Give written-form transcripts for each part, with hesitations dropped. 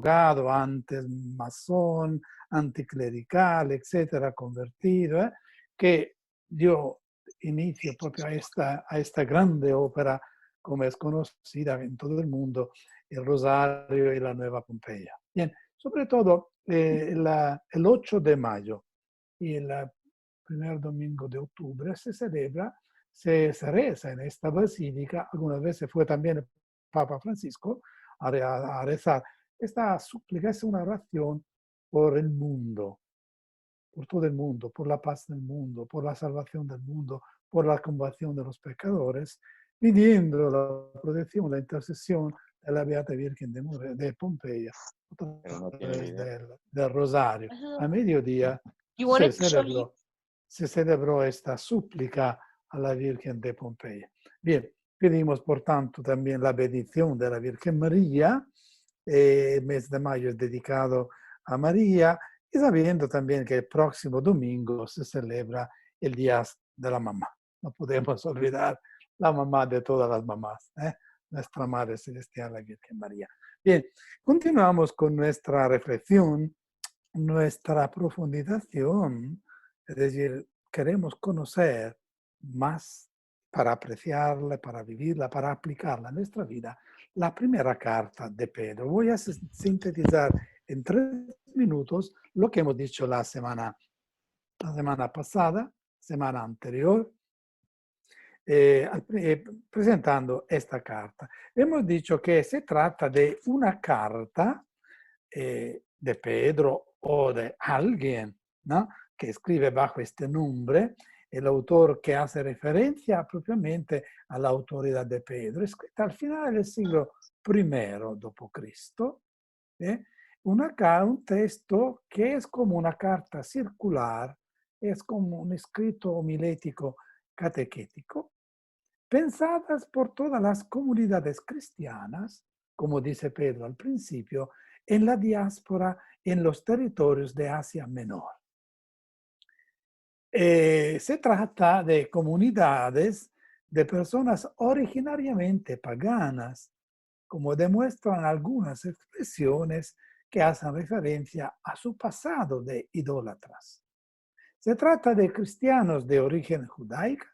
abogado, antes masón, anticlerical, etcétera, convertido, que dio inicio proprio a esta grande ópera, como es conocida en todo el mundo, el Rosario y la Nueva Pompeya. Bien, sobre todo el 8 de mayo y el primer domingo de octubre se celebra, se reza en esta basílica. Algunas veces fue también el Papa Francisco a rezar. Esta súplica es una oración por el mundo, por todo el mundo, por la paz del mundo, por la salvación del mundo, por la conversión de los pecadores, pidiendo la protección, la intercesión de la Beata Virgen de Pompeya, a Pero no tiene través idea. del Rosario. A mediodía You want se to actually celebró esta súplica a la Virgen de Pompeya. Bien, pedimos por tanto también la bendición de la Virgen María. El mes de mayo es dedicado a María, y sabiendo también que el próximo domingo se celebra el Día de la Mamá. No podemos olvidar la mamá de todas las mamás, nuestra Madre Celestial, la Virgen María. Bien, continuamos con nuestra reflexión, nuestra profundización, es decir, queremos conocer más para apreciarla, para vivirla, para aplicarla a nuestra vida, la primera carta de Pedro. Voy a sintetizar en 3 minutos lo que hemos dicho la semana pasada, semana anterior, presentando esta carta. Hemos dicho que se trata de una carta de Pedro o de alguien, ¿no?, que escribe bajo este nombre, el autor que hace referencia propiamente a la autoridad de Pedro, escrita al final del siglo I d.C., un texto que es como una carta circular, es como un escrito homilético catequético, pensadas por todas las comunidades cristianas, como dice Pedro al principio, en la diáspora, en los territorios de Asia Menor. Se trata de comunidades de personas originariamente paganas, como demuestran algunas expresiones que hacen referencia a su pasado de idólatras. Se trata de cristianos de origen judaica,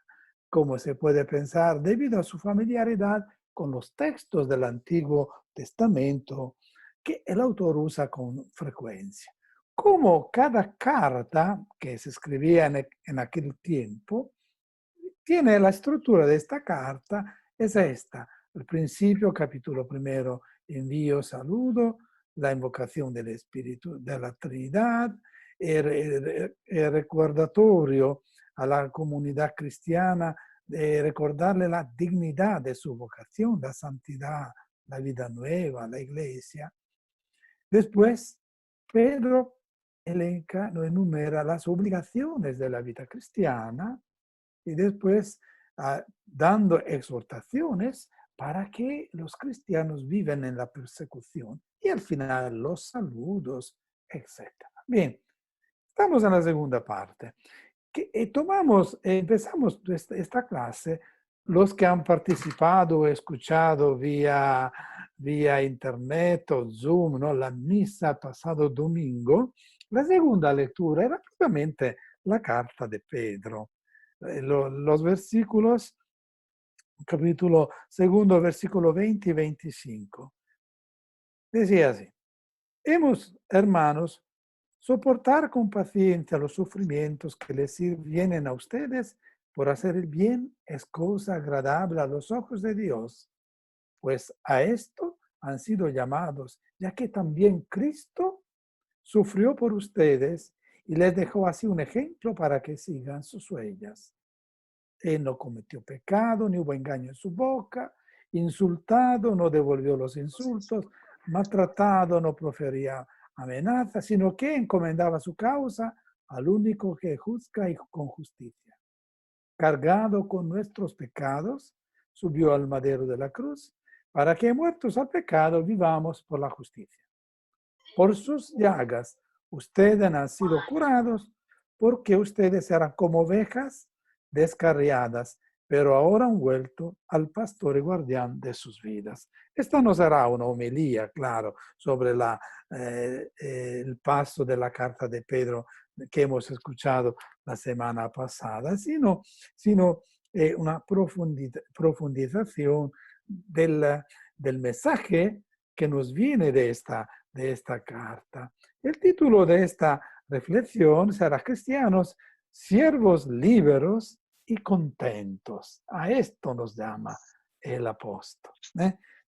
como se puede pensar debido a su familiaridad con los textos del Antiguo Testamento que el autor usa con frecuencia. Como cada carta que se escribía en aquel tiempo, tiene la estructura de esta carta, es esta: el principio, capítulo primero, envío, saludo, la invocación del Espíritu de la Trinidad, el recordatorio a la comunidad cristiana de recordarle la dignidad de su vocación, la santidad, la vida nueva, la iglesia. Después, Pedro elenca, no enumera las obligaciones de la vida cristiana, y después dando exhortaciones para que los cristianos vivan en la persecución, y al final los saludos, etc. Bien, estamos en la segunda parte. Empezamos esta clase, los que han participado o escuchado vía internet o Zoom, ¿no?, la misa pasado domingo. La segunda lectura era propiamente la carta de Pedro. Los versículos, capítulo segundo, versículo 20 y 25. Decía así: hemos, hermanos, soportar con paciencia los sufrimientos que les vienen a ustedes por hacer el bien es cosa agradable a los ojos de Dios, pues a esto han sido llamados, ya que también Cristo sufrió por ustedes y les dejó así un ejemplo para que sigan sus huellas. Él no cometió pecado, ni hubo engaño en su boca, insultado no devolvió los insultos, maltratado no profería amenazas, sino que encomendaba su causa al único que juzga y con justicia. Cargado con nuestros pecados, subió al madero de la cruz, para que muertos al pecado vivamos por la justicia. Por sus llagas ustedes han sido curados, porque ustedes eran como ovejas descarriadas, pero ahora han vuelto al pastor y guardián de sus vidas. Esta no será una homilía, claro, sobre el paso de la carta de Pedro que hemos escuchado la semana pasada, sino una profundización del mensaje que nos viene de esta carta. El título de esta reflexión será Cristianos, siervos liberos y contentos. A esto nos llama el apóstol.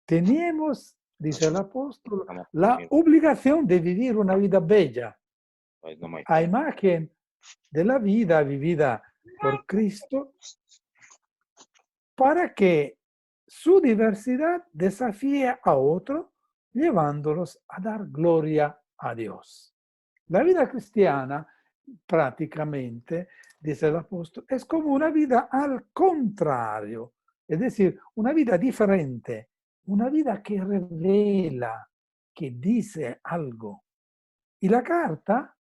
Tenemos, dice el apóstol, la obligación de vivir una vida bella, a imagen de la vida vivida por Cristo, para que su diversidad desafíe a otro, llevándolos a dar gloria a Dios. La vida cristiana, prácticamente, dice el apóstol, es como una vida al contrario, es decir, una vida diferente, una vida que revela, que dice algo. Y la carta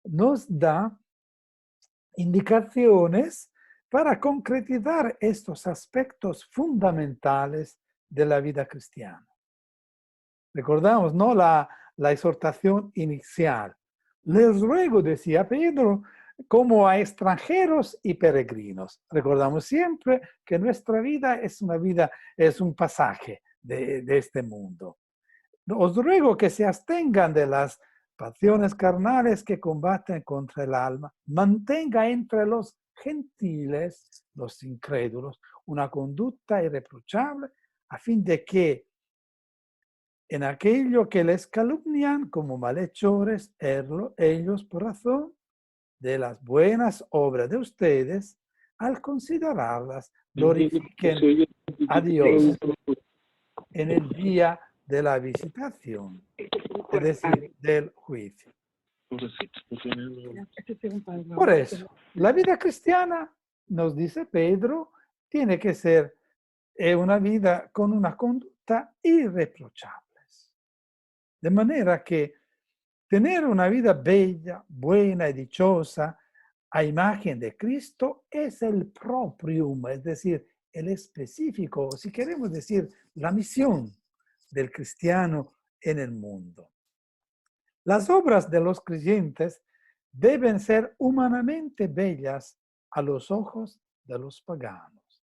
nos da indicaciones para concretizar estos aspectos fundamentales de la vida cristiana. Recordamos, ¿no? La exhortación inicial. Les ruego, decía Pedro, como a extranjeros y peregrinos. Recordamos siempre que nuestra vida es un pasaje de este mundo. Os ruego que se abstengan de las pasiones carnales que combaten contra el alma. Mantenga entre los gentiles, los incrédulos, una conducta irreprochable a fin de que en aquello que les calumnian como malhechores, ellos por razón de las buenas obras de ustedes, al considerarlas, glorifiquen a Dios en el día de la visitación, es decir, del juicio. Por eso, la vida cristiana, nos dice Pedro, tiene que ser una vida con una conducta irreprochable. De manera que tener una vida bella, buena y dichosa a imagen de Cristo es el proprium, es decir, el específico, si queremos decir, la misión del cristiano en el mundo. Las obras de los creyentes deben ser humanamente bellas a los ojos de los paganos,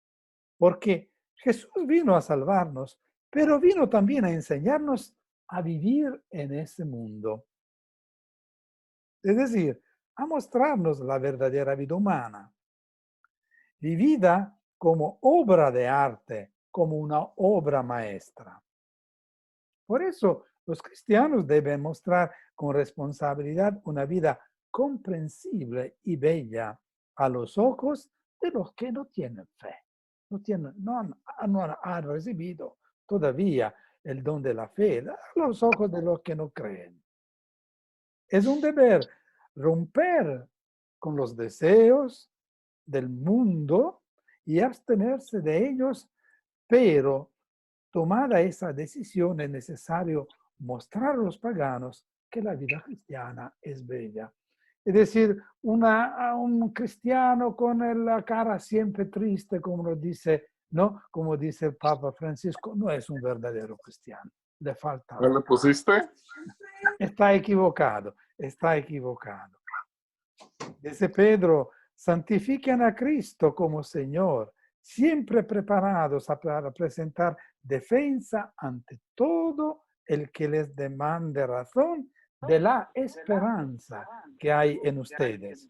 porque Jesús vino a salvarnos, pero vino también a enseñarnos a vivir en ese mundo. Es decir, a mostrarnos la verdadera vida humana, vivida como obra de arte, como una obra maestra. Por eso, los cristianos deben mostrar con responsabilidad una vida comprensible y bella a los ojos de los que no tienen fe, no han recibido todavía el don de la fe, a los ojos de los que no creen. Es un deber romper con los deseos del mundo y abstenerse de ellos, pero tomada esa decisión es necesario mostrar a los paganos que la vida cristiana es bella. Es decir, un cristiano con la cara siempre triste, como dice, ¿no? Como dice el Papa Francisco, no es un verdadero cristiano. Le falta algo. ¿Le pusiste? Está equivocado, está equivocado. Dice Pedro, santifiquen a Cristo como Señor, siempre preparados para presentar defensa ante todo el que les demande razón de la esperanza que hay en ustedes.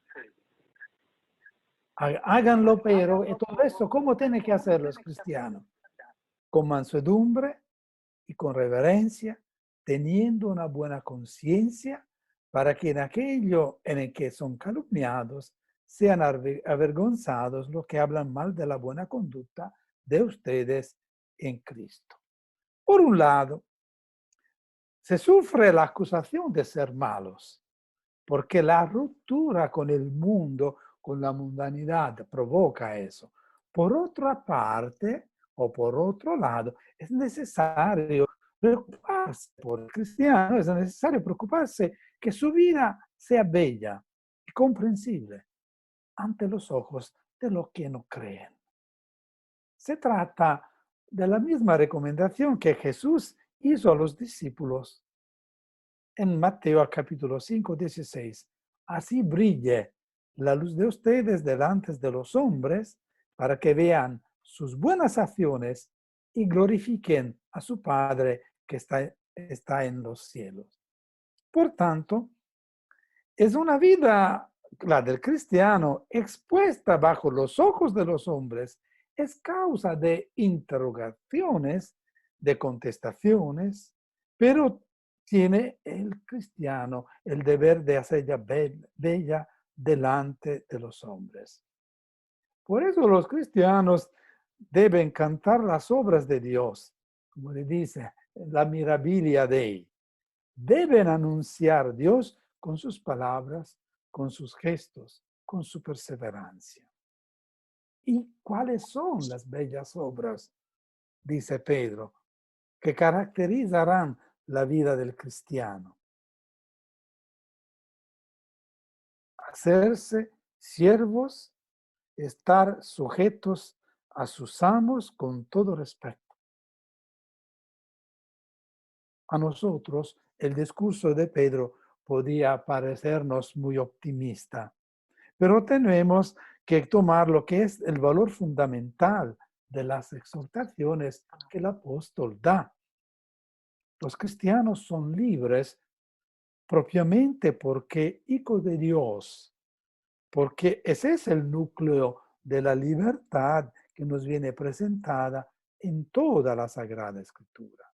Háganlo, pero y todo eso, ¿cómo tienen que hacer los cristianos? Con mansedumbre y con reverencia, teniendo una buena conciencia, para que en aquello en el que son calumniados sean avergonzados los que hablan mal de la buena conducta de ustedes en Cristo. Por un lado, se sufre la acusación de ser malos, porque la ruptura con el mundo, con la mundanidad, provoca eso. Por otra parte, o por otro lado, es necesario preocuparse por el cristiano, es necesario preocuparse que su vida sea bella y comprensible ante los ojos de los que no creen. Se trata de la misma recomendación que Jesús hizo a los discípulos en Mateo capítulo 5, 16. Así brille la luz de ustedes delante de los hombres para que vean sus buenas acciones y glorifiquen a su Padre que está en los cielos. Por tanto, es una vida, la del cristiano, expuesta bajo los ojos de los hombres, es causa de interrogaciones, de contestaciones, pero tiene el cristiano el deber de hacerla bella delante de los hombres. Por eso los cristianos deben cantar las obras de Dios, como le dice la mirabilia Dei. Deben anunciar a Dios con sus palabras, con sus gestos, con su perseverancia. ¿Y cuáles son las bellas obras, dice Pedro, que caracterizarán la vida del cristiano? Hacerse siervos, estar sujetos a sus amos con todo respeto. A nosotros el discurso de Pedro podía parecernos muy optimista, pero tenemos que tomar lo que es el valor fundamental de las exhortaciones que el apóstol da. Los cristianos son libres propiamente porque hijos de Dios, porque ese es el núcleo de la libertad que nos viene presentada en toda la Sagrada Escritura.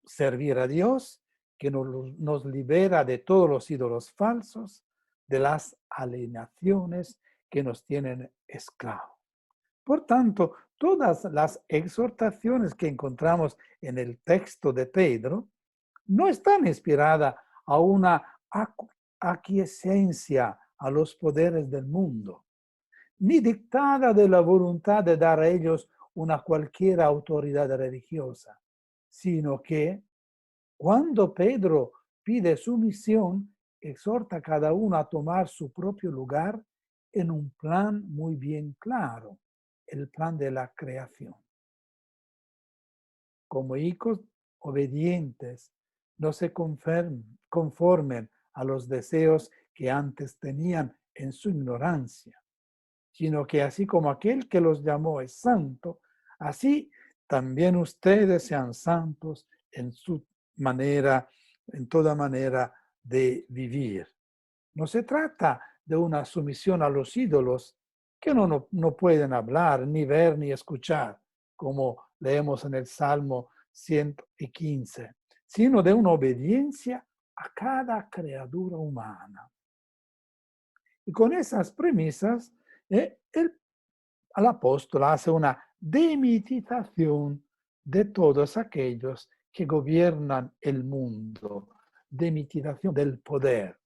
Servir a Dios, que nos libera de todos los ídolos falsos, de las alienaciones que nos tienen esclavos. Por tanto, todas las exhortaciones que encontramos en el texto de Pedro no están inspiradas a una aquiescencia a los poderes del mundo, ni dictada de la voluntad de dar a ellos una cualquier autoridad religiosa, sino que cuando Pedro pide sumisión, exhorta a cada uno a tomar su propio lugar en un plan muy bien claro, el plan de la creación. Como hijos obedientes, no se conformen a los deseos que antes tenían en su ignorancia, sino que así como aquel que los llamó es santo, así también ustedes sean santos en su manera, en toda manera de vivir. No se trata de una sumisión a los ídolos que no pueden hablar, ni ver, ni escuchar, como leemos en el Salmo 115, sino de una obediencia a cada criatura humana. Y con esas premisas, el apóstol hace una demitización de todos aquellos que gobiernan el mundo, demitización del poder.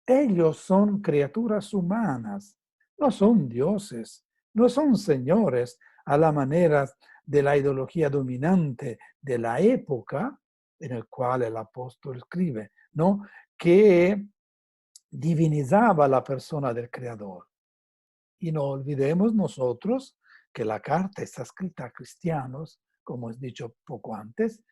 Ellos son criaturas humanas, no son dioses, no son señores a la manera de la ideología dominante de la época en la cual el apóstol escribe, ¿no? Que divinizaba la persona del Creador. Y no olvidemos nosotros que la carta está escrita a cristianos, como he dicho poco antes,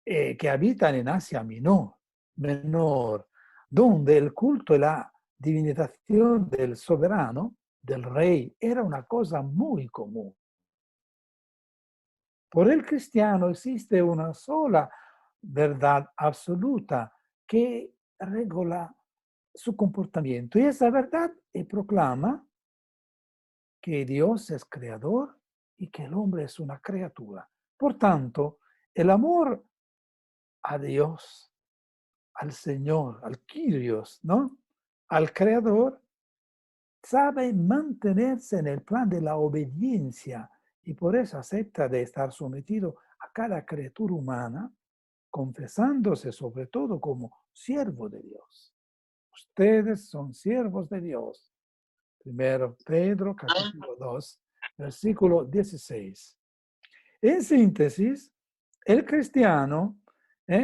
que habitan en Asia Menor, donde el culto y la divinización del soberano, del rey, era una cosa muy común. Por el cristiano existe una sola verdad absoluta que regula su comportamiento, y esa verdad proclama que Dios es creador y que el hombre es una criatura. Por tanto, el amor a Dios, al Señor, al Kyrios, ¿no? Al Creador, sabe mantenerse en el plan de la obediencia y por eso acepta de estar sometido a cada criatura humana, confesándose sobre todo como siervo de Dios. Ustedes son siervos de Dios. Primero Pedro, capítulo 2, versículo 16. En síntesis, el cristiano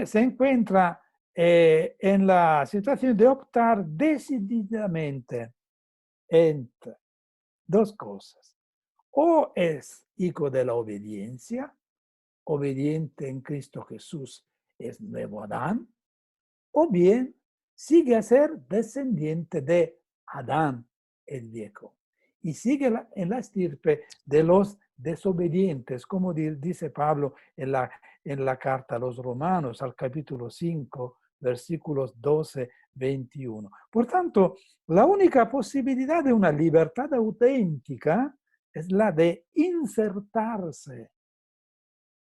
se encuentra en la situación de optar decididamente entre dos cosas. o es hijo de la obediencia, obediente en Cristo Jesús, es nuevo Adán, o bien sigue a ser descendiente de Adán el viejo y sigue en la estirpe de los desobedientes, como dice Pablo en la carta a los Romanos, al capítulo 5, versículos 12, 21. Por tanto, la única posibilidad de una libertad auténtica es la de insertarse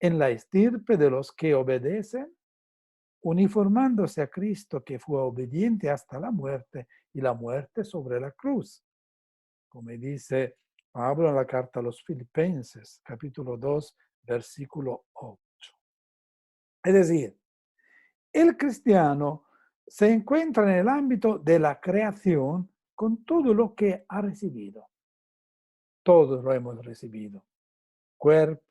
en la estirpe de los que obedecen, uniformándose a Cristo, que fue obediente hasta la muerte y la muerte sobre la cruz. Como dice Pablo en la carta a los Filipenses, capítulo 2, versículo 8. Es decir, el cristiano se encuentra en el ámbito de la creación con todo lo que ha recibido. Todos lo hemos recibido. Cuerpo,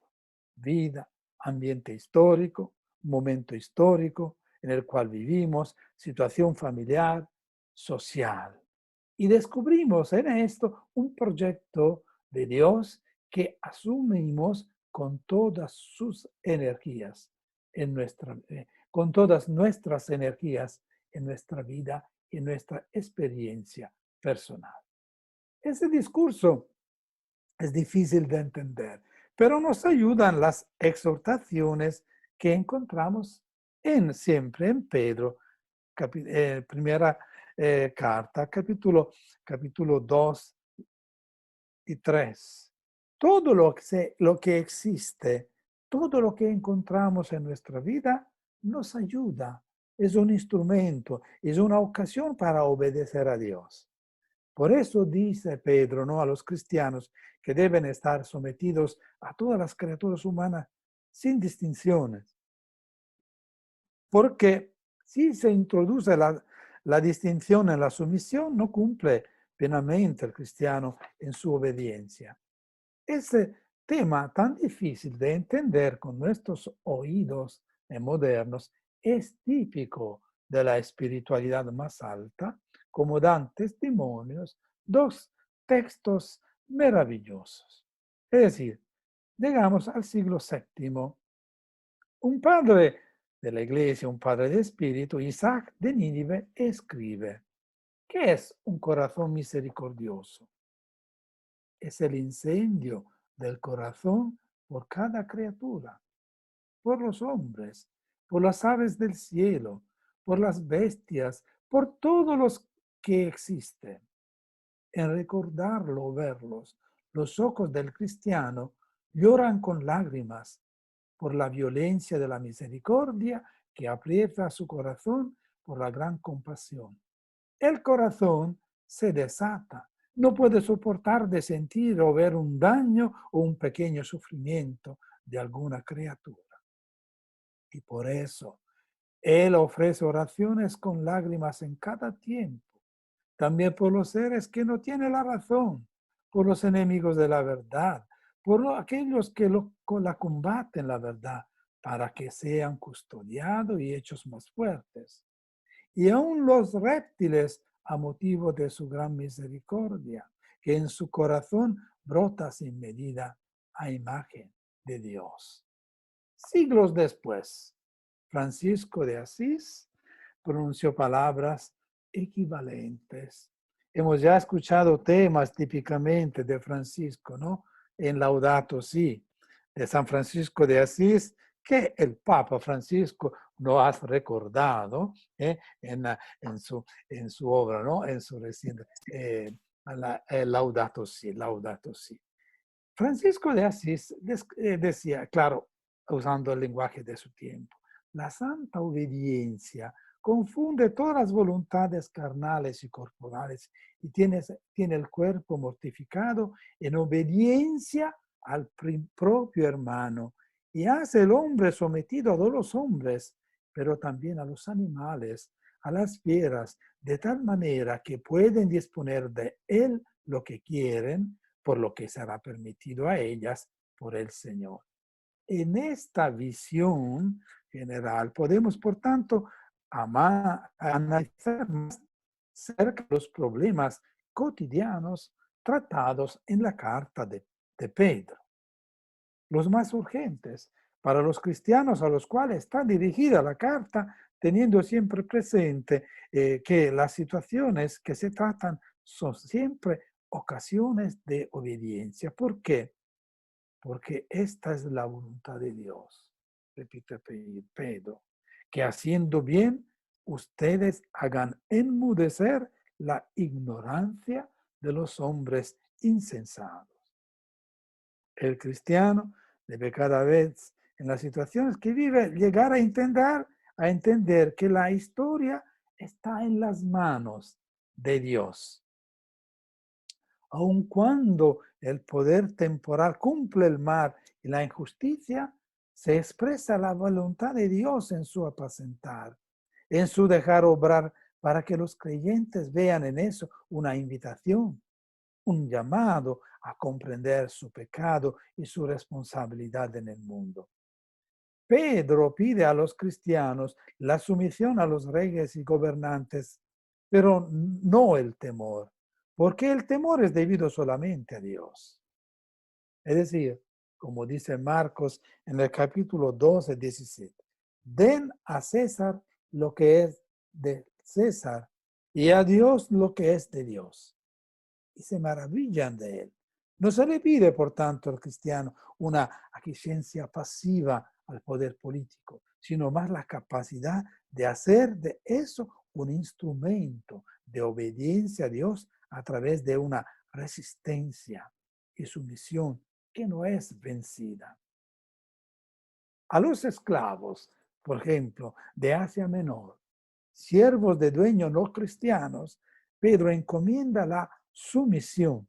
vida, ambiente histórico, momento histórico en el cual vivimos, situación familiar, social. Y descubrimos en esto un proyecto de Dios que asumimos con todas sus energías, con todas nuestras energías en nuestra vida y en nuestra experiencia personal. Ese discurso es difícil de entender, pero nos ayudan las exhortaciones que encontramos siempre en Pedro, primera carta, capítulo 2 y 3. Todo lo que existe, todo lo que encontramos en nuestra vida nos ayuda. Es un instrumento, es una ocasión para obedecer a Dios. Por eso dice Pedro, ¿no?, a los cristianos que deben estar sometidos a todas las criaturas humanas sin distinciones. Porque si se introduce la distinción en la sumisión, no cumple plenamente el cristiano en su obediencia. Ese tema tan difícil de entender con nuestros oídos modernos es típico de la espiritualidad más alta, como dan testimonios dos textos maravillosos. Es decir, llegamos al siglo VII. Un padre de la iglesia, un padre de espíritu, Isaac de Nínive, escribe: ¿qué es un corazón misericordioso? Es el incendio del corazón por cada criatura, por los hombres, por las aves del cielo, por las bestias, por todos los que existen. En recordarlo o verlos, los ojos del cristiano lloran con lágrimas por la violencia de la misericordia que aprieta su corazón por la gran compasión. El corazón se desata, no puede soportar de sentir o ver un daño o un pequeño sufrimiento de alguna criatura. Y por eso, Él ofrece oraciones con lágrimas en cada tiempo, también por los seres que no tienen la razón, por los enemigos de la verdad, por aquellos que la combaten la verdad, para que sean custodiados y hechos más fuertes. Y aún los reptiles, a motivo de su gran misericordia, que en su corazón brota sin medida a imagen de Dios. Siglos después, Francisco de Asís pronunció palabras equivalentes. Hemos ya escuchado temas típicamente de Francisco, ¿no? En Laudato Si, de San Francisco de Asís, que el Papa Francisco lo ha recordado en su obra, ¿no? En su reciente Laudato Si, Laudato Si. Francisco de Asís decía, claro, usando el lenguaje de su tiempo, la santa obediencia confunde todas las voluntades carnales y corporales y tiene el cuerpo mortificado en obediencia al propio hermano y hace el hombre sometido a todos los hombres, pero también a los animales, a las fieras, de tal manera que pueden disponer de él lo que quieren, por lo que será permitido a ellas por el Señor. En esta visión general podemos, por tanto, analizar más cerca los problemas cotidianos tratados en la carta de Pedro, los más urgentes para los cristianos a los cuales está dirigida la carta, teniendo siempre presente que las situaciones que se tratan son siempre ocasiones de obediencia. ¿Por qué? Porque esta es la voluntad de Dios, repite Pedro, que haciendo bien ustedes hagan enmudecer la ignorancia de los hombres insensatos. El cristiano debe cada vez en las situaciones que vive llegar a entender que la historia está en las manos de Dios. Aun cuando el poder temporal cumple el mal y la injusticia, se expresa la voluntad de Dios en su apacentar, en su dejar obrar, para que los creyentes vean en eso una invitación, un llamado a comprender su pecado y su responsabilidad en el mundo. Pedro pide a los cristianos la sumisión a los reyes y gobernantes, pero no el temor, porque el temor es debido solamente a Dios. Es decir, como dice Marcos en el capítulo 12, 17, den a César lo que es de César y a Dios lo que es de Dios. Y se maravillan de él. No se le pide, por tanto, al cristiano una aquiescencia pasiva al poder político, sino más la capacidad de hacer de eso un instrumento de obediencia a Dios a través de una resistencia y sumisión que no es vencida. A los esclavos, por ejemplo, de Asia Menor, siervos de dueños no cristianos, Pedro encomienda la sumisión,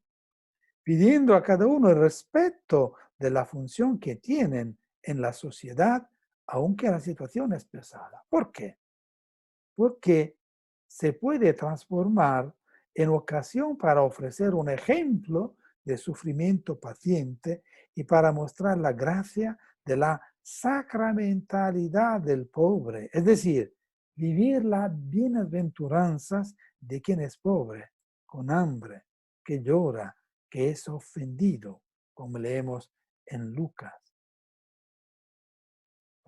pidiendo a cada uno el respeto de la función que tienen en la sociedad, aunque la situación es pesada. ¿Por qué? Porque se puede transformar en ocasión para ofrecer un ejemplo de sufrimiento paciente y para mostrar la gracia de la sacramentalidad del pobre, es decir, vivir las bienaventuranzas de quien es pobre, con hambre, que llora, que es ofendido, como leemos en Lucas,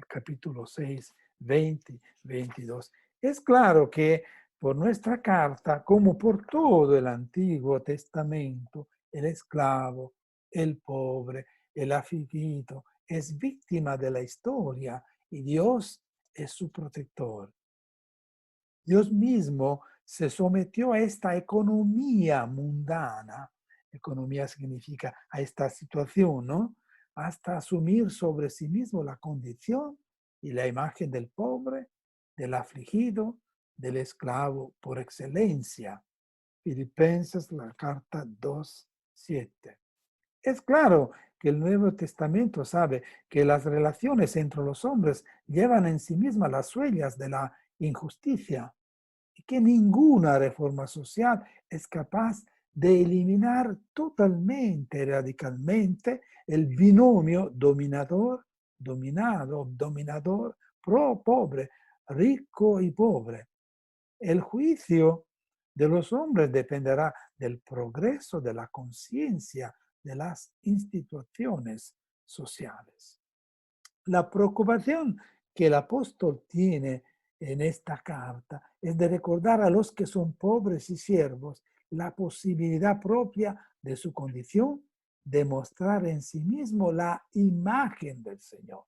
capítulo 6, 20, 22. Es claro que por nuestra carta, como por todo el Antiguo Testamento, el esclavo, el pobre, el afligido, es víctima de la historia y Dios es su protector. Dios mismo se sometió a esta economía mundana. Economía significa a esta situación, ¿no? Hasta asumir sobre sí mismo la condición y la imagen del pobre, del afligido, del esclavo por excelencia. Filipenses, la carta 2:7. Es claro que el Nuevo Testamento sabe que las relaciones entre los hombres llevan en sí mismas las huellas de la injusticia y que ninguna reforma social es capaz de eliminar totalmente, radicalmente, el binomio dominador, pobre, rico y pobre. El juicio de los hombres dependerá del progreso de la conciencia de las instituciones sociales. La preocupación que el apóstol tiene en esta carta es de recordar a los que son pobres y siervos la posibilidad propia de su condición de mostrar en sí mismo la imagen del Señor.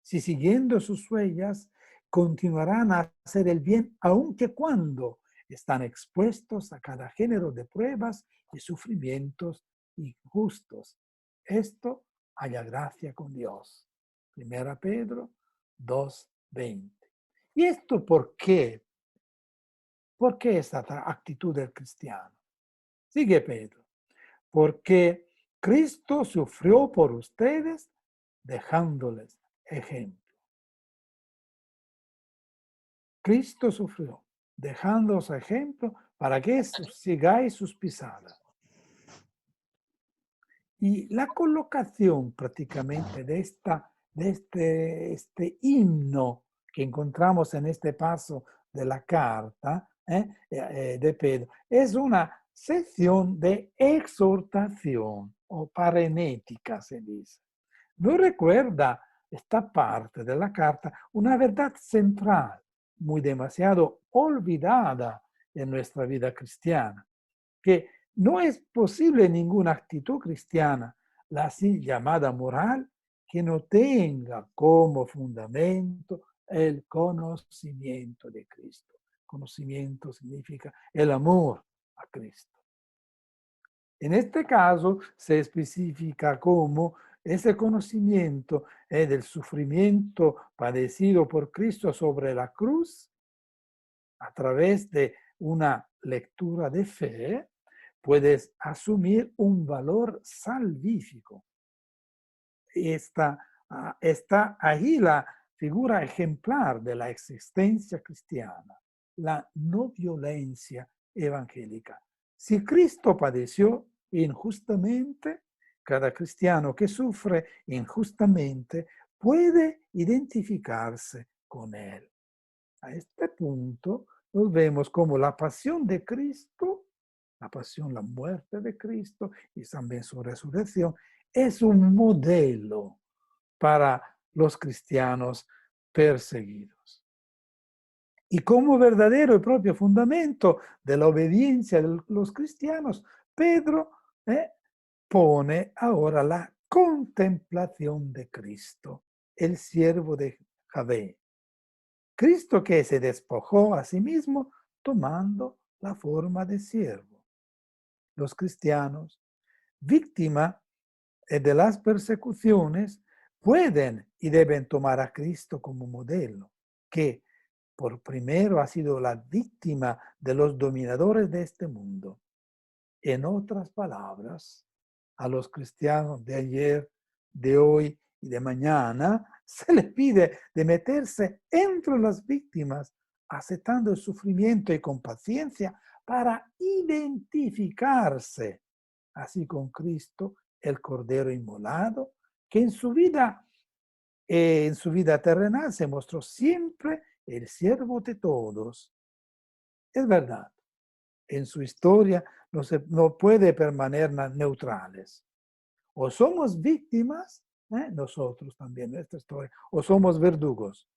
Si siguiendo sus huellas continuarán a hacer el bien, aunque cuando están expuestos a cada género de pruebas y sufrimientos injustos. Esto haya gracia con Dios. 1 Pedro 2:20. ¿Y esto por qué? ¿Por qué esta actitud del cristiano? Sigue Pedro. Porque Cristo sufrió por ustedes dejándoles ejemplo. Cristo sufrió, dejándoos ejemplo para que sigáis sus pisadas. Y la colocación prácticamente de este himno que encontramos en este paso de la carta de Pedro es una sección de exhortación. o parenética, se dice. Nos recuerda esta parte de la carta una verdad central, muy demasiado olvidada en nuestra vida cristiana, que no es posible ninguna actitud cristiana, la así llamada moral, que no tenga como fundamento el conocimiento de Cristo. Conocimiento significa el amor a Cristo. En este caso se especifica como ese conocimiento del sufrimiento padecido por Cristo sobre la cruz a través de una lectura de fe, puedes asumir un valor salvífico. Está ahí la figura ejemplar de la existencia cristiana, la no violencia evangélica. Si Cristo padeció injustamente, cada cristiano que sufre injustamente puede identificarse con él. A este punto nos vemos como la pasión de Cristo, la pasión, la muerte de Cristo y también su resurrección, es un modelo para los cristianos perseguidos. Y como verdadero y propio fundamento de la obediencia de los cristianos, Pedro pone ahora la contemplación de Cristo, el siervo de Javé. Cristo que se despojó a sí mismo tomando la forma de siervo. Los cristianos, víctimas de las persecuciones, pueden y deben tomar a Cristo como modelo, que por primero ha sido la víctima de los dominadores de este mundo. En otras palabras, a los cristianos de ayer, de hoy y de mañana se les pide de meterse entre las víctimas, aceptando el sufrimiento y con paciencia para identificarse así con Cristo, el Cordero inmolado, que en su vida terrenal se mostró siempre el siervo de todos. Es verdad, en su historia no puede permanecer neutrales. O somos víctimas, nosotros también, nuestra historia, o somos verdugos.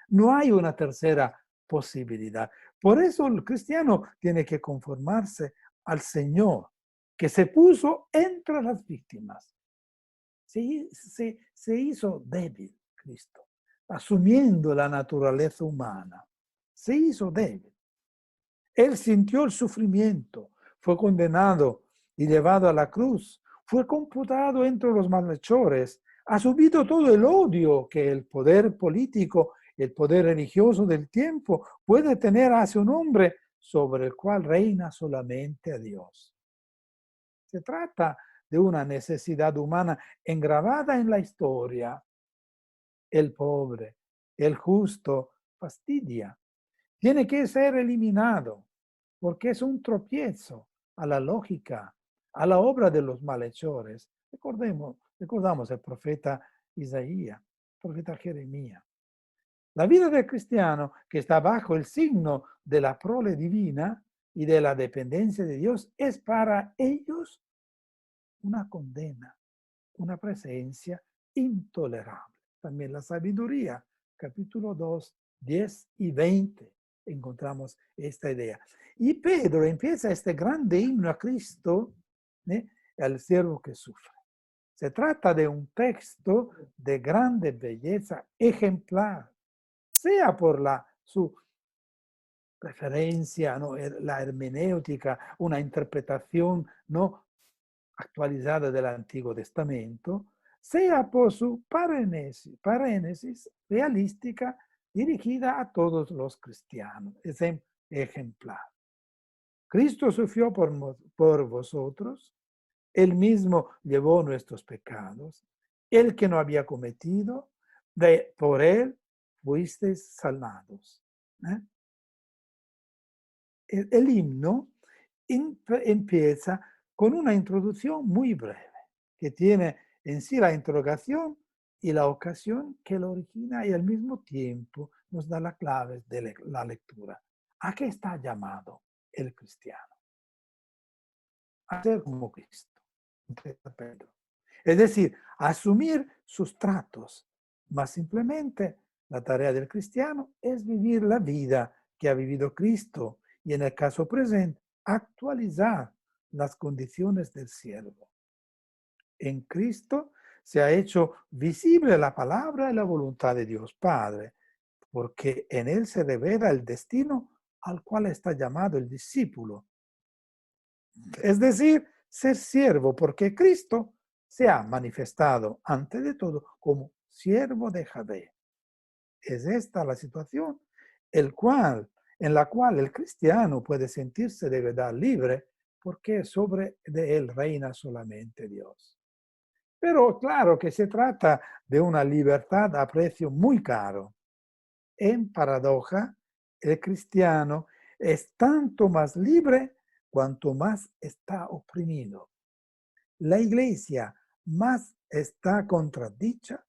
No hay una tercera posibilidad. Por eso el cristiano tiene que conformarse al Señor, que se puso entre las víctimas. Se hizo débil Cristo, asumiendo la naturaleza humana. Se hizo débil. Él sintió el sufrimiento, fue condenado y llevado a la cruz, fue computado entre los malhechores, ha subido todo el odio que el poder político, el poder religioso del tiempo puede tener hacia un hombre sobre el cual reina solamente a Dios. Se trata de una necesidad humana engravada en la historia. El pobre, el justo, fastidia. Tiene que ser eliminado porque es un tropiezo a la lógica, a la obra de los malhechores. Recordamos el profeta Isaías, el profeta Jeremías. La vida del cristiano que está bajo el signo de la prole divina y de la dependencia de Dios es para ellos una condena, una presencia intolerable. También la sabiduría, capítulo 2, 10 y 20, encontramos esta idea. Y Pedro empieza este grande himno a Cristo, al siervo que sufre. Se trata de un texto de grande belleza ejemplar, sea por su referencia, ¿no? La hermenéutica, una interpretación no actualizada del Antiguo Testamento, sea por su parénesis realística dirigida a todos los cristianos. Es ejemplar. Cristo sufrió por vosotros, Él mismo llevó nuestros pecados, el que no había cometido, por Él fuisteis salvados. El himno empieza con una introducción muy breve, que tiene en sí la interrogación y la ocasión que lo origina y al mismo tiempo nos da la clave de la lectura. ¿A qué está llamado el cristiano? A ser como Cristo. Pedro. Es decir, asumir sus tratos, más simplemente la tarea del cristiano es vivir la vida que ha vivido Cristo y en el caso presente, actualizar las condiciones del siervo. En Cristo se ha hecho visible la palabra y la voluntad de Dios Padre, porque en él se revela el destino al cual está llamado el discípulo. Es decir, ser siervo, porque Cristo se ha manifestado ante de todo como siervo de Yahvé. Es esta la situación en la cual el cristiano puede sentirse de verdad libre, porque sobre de él reina solamente Dios. Pero claro que se trata de una libertad a precio muy caro. En paradoja, el cristiano es tanto más libre cuanto más está oprimido. La iglesia más está contradicha,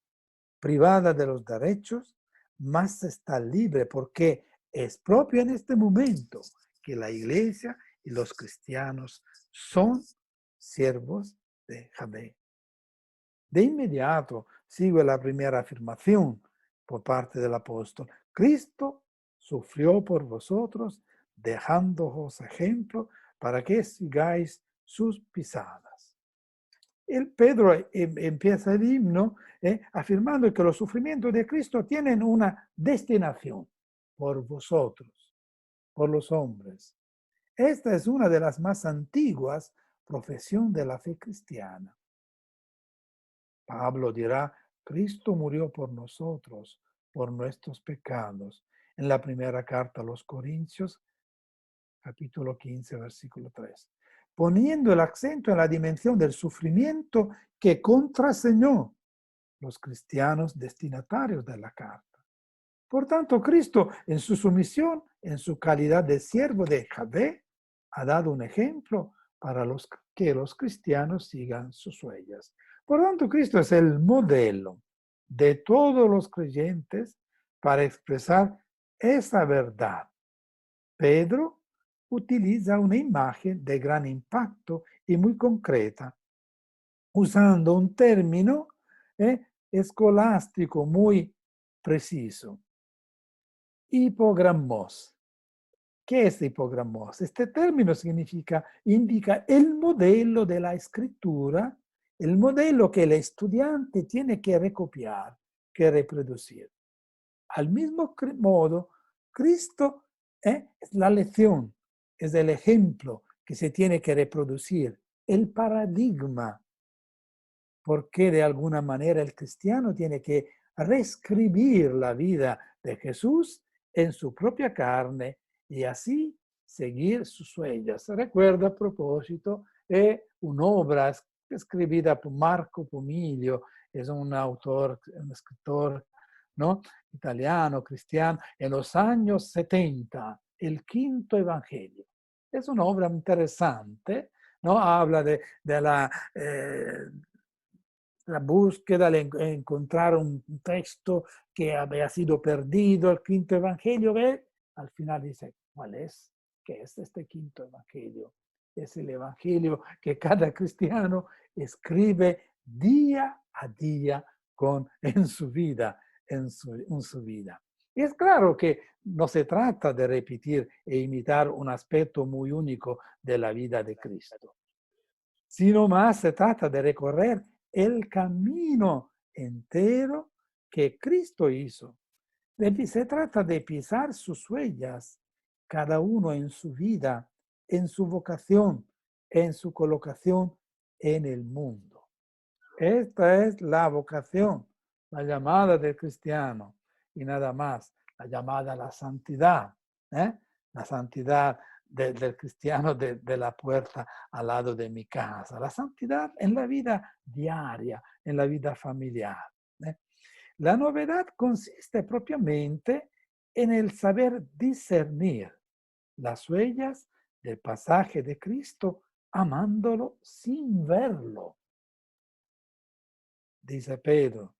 privada de los derechos, más está libre, porque es propio en este momento que la iglesia y los cristianos son siervos de Yahvé. De inmediato sigue la primera afirmación por parte del apóstol. Cristo sufrió por vosotros, dejándoos ejemplo para que sigáis sus pisadas. El Pedro empieza el himno afirmando que los sufrimientos de Cristo tienen una destinación por vosotros, por los hombres. Esta es una de las más antiguas profesiones de la fe cristiana. Pablo dirá, Cristo murió por nosotros, por nuestros pecados. En la primera carta a los Corintios, capítulo 15, versículo 3. Poniendo el acento en la dimensión del sufrimiento que contraseñó los cristianos destinatarios de la carta. Por tanto, Cristo, en su sumisión, en su calidad de siervo de Yahvé, ha dado un ejemplo para que los cristianos sigan sus huellas. Por tanto, Cristo es el modelo de todos los creyentes para expresar esa verdad. Pedro utiliza una imagen de gran impacto y muy concreta, usando un término escolástico muy preciso. Hipogramos. ¿Qué es hipogramos? Este término indica el modelo de la escritura, el modelo que el estudiante tiene que recopiar, que reproducir. Al mismo modo, Cristo es la lección, es el ejemplo que se tiene que reproducir, el paradigma, porque de alguna manera el cristiano tiene que reescribir la vida de Jesús en su propia carne y así seguir sus huellas. Recuerda a propósito, es un'obra escrita por Marco Pomiglio, es un autor, un escritor, ¿no?, italiano, cristiano, en los años 70, el quinto evangelio. Es una obra interesante, ¿no? Habla de la búsqueda de encontrar un texto que había sido perdido, el quinto evangelio, ve, al final dice, ¿cuál es? ¿Qué es este quinto evangelio? Es el evangelio que cada cristiano escribe día a día en su vida, en su vida. Y es claro que no se trata de repetir e imitar un aspecto muy único de la vida de Cristo, sino más se trata de recorrer el camino entero que Cristo hizo. Se trata de pisar sus huellas, cada uno en su vida, en su vocación, en su colocación en el mundo. Esta es la vocación, la llamada del cristiano y nada más, la llamada a la santidad, la santidad del cristiano de la puerta al lado de mi casa, la santidad en la vida diaria, en la vida familiar. La novedad consiste propiamente en el saber discernir las huellas del pasaje de Cristo amándolo sin verlo, dice Pedro.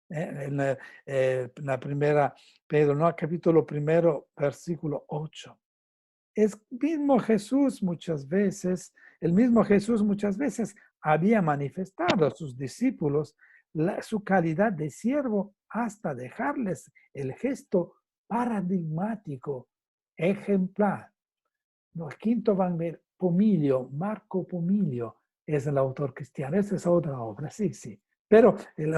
En la primera, Pedro, ¿no? Capítulo primero, versículo 8. El mismo Jesús muchas veces había manifestado a sus discípulos su calidad de siervo hasta dejarles el gesto paradigmático, ejemplar. No, el quinto evangelio, Pomilio, Marco Pomilio es el autor cristiano. Esa es otra obra, sí, sí. Pero el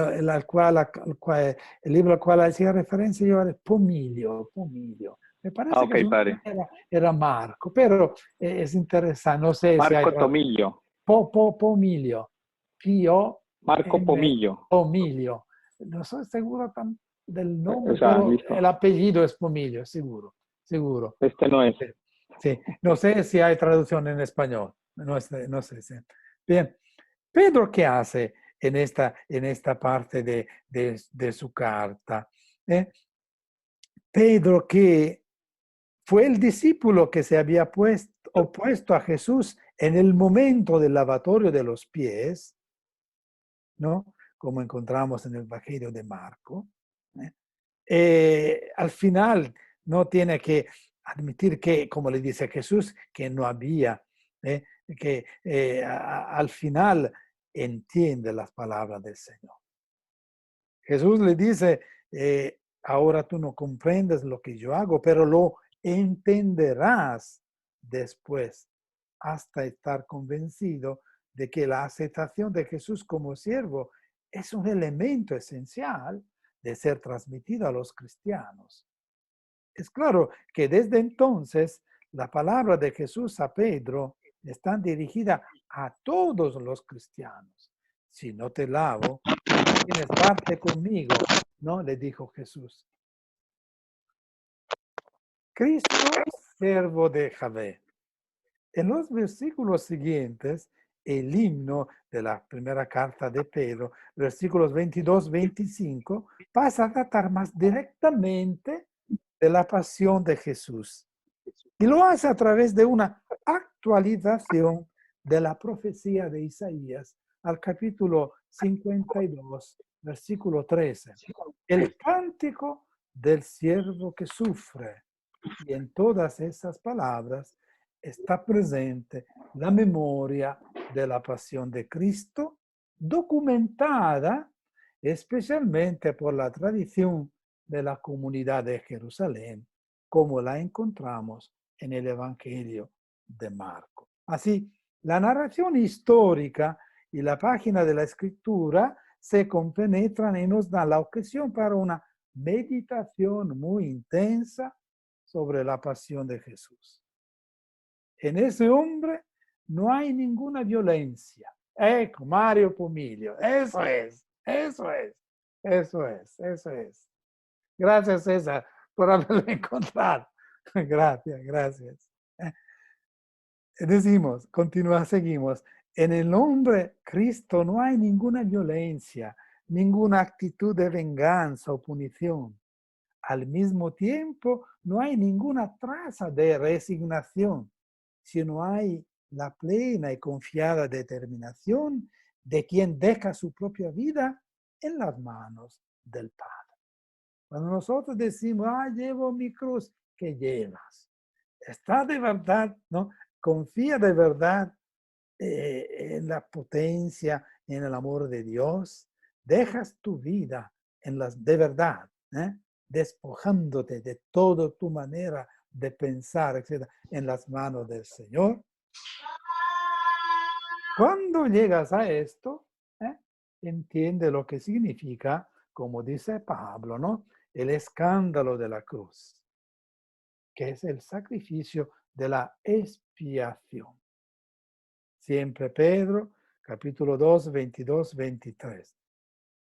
libro al cual hacía referencia yo era Pomilio, Pomilio. Me Ah, parece ok, que su padre. nombre era Marco, pero es interesante, no sé si hay Marco Tomillo. Pomilio, Marco P-O-M, Pomillo. Pomilio. No soy seguro del O nombre, sea, pero el listo. apellido es Pomilio, seguro, seguro. Este no es. Sí, sí. No sé si hay traducción en español, no sé. Sí. Bien, Pedro, ¿qué hace en esta parte de su carta? Pedro, que fue el discípulo que se había opuesto a Jesús en el momento del lavatorio de los pies, ¿no? Como encontramos en el Evangelio de Marco. Al final no tiene que admitir que, como le dice Jesús, que no había, que al final entiende las palabras del Señor. Jesús le dice, ahora tú no comprendes lo que yo hago, pero lo entenderás después, hasta estar convencido de que la aceptación de Jesús como siervo es un elemento esencial de ser transmitido a los cristianos. Es claro que desde entonces la palabra de Jesús a Pedro está dirigida a todos los cristianos. Si no te lavo, no tienes parte conmigo, ¿no? Le dijo Jesús. Cristo, siervo de Javé. En los versículos siguientes, el himno de la primera carta de Pedro, versículos 22-25, pasa a tratar más directamente de la pasión de Jesús. Y lo hace a través de una actualización de la profecía de Isaías al capítulo 52, versículo 13. El cántico del siervo que sufre. Y en todas esas palabras está presente la memoria de la pasión de Cristo, documentada especialmente por la tradición de la comunidad de Jerusalén, como la encontramos en el Evangelio de Marco. Así, la narración histórica y la página de la escritura se compenetran y nos dan la ocasión para una meditación muy intensa sobre la pasión de Jesús. En ese hombre no hay ninguna violencia. Ecco, Mario Pomilio, eso es, eso es, eso es, eso es. Gracias, César, por haberlo encontrado. Gracias, gracias. Decimos, seguimos. En el nombre Cristo no hay ninguna violencia, ninguna actitud de venganza o punición. Al mismo tiempo, no hay ninguna traza de resignación, sino hay la plena y confiada determinación de quien deja su propia vida en las manos del Padre. Cuando nosotros decimos, llevo mi cruz, ¿qué llevas? Está de verdad, ¿no? Confía de verdad en la potencia, en el amor de Dios. Dejas tu vida de verdad, despojándote de toda tu manera de pensar, etcétera, en las manos del Señor. Cuando llegas a esto, entiende lo que significa, como dice Pablo, ¿no? El escándalo de la cruz, que es el sacrificio de la expiación. Siempre Pedro, capítulo 2, 22, 23.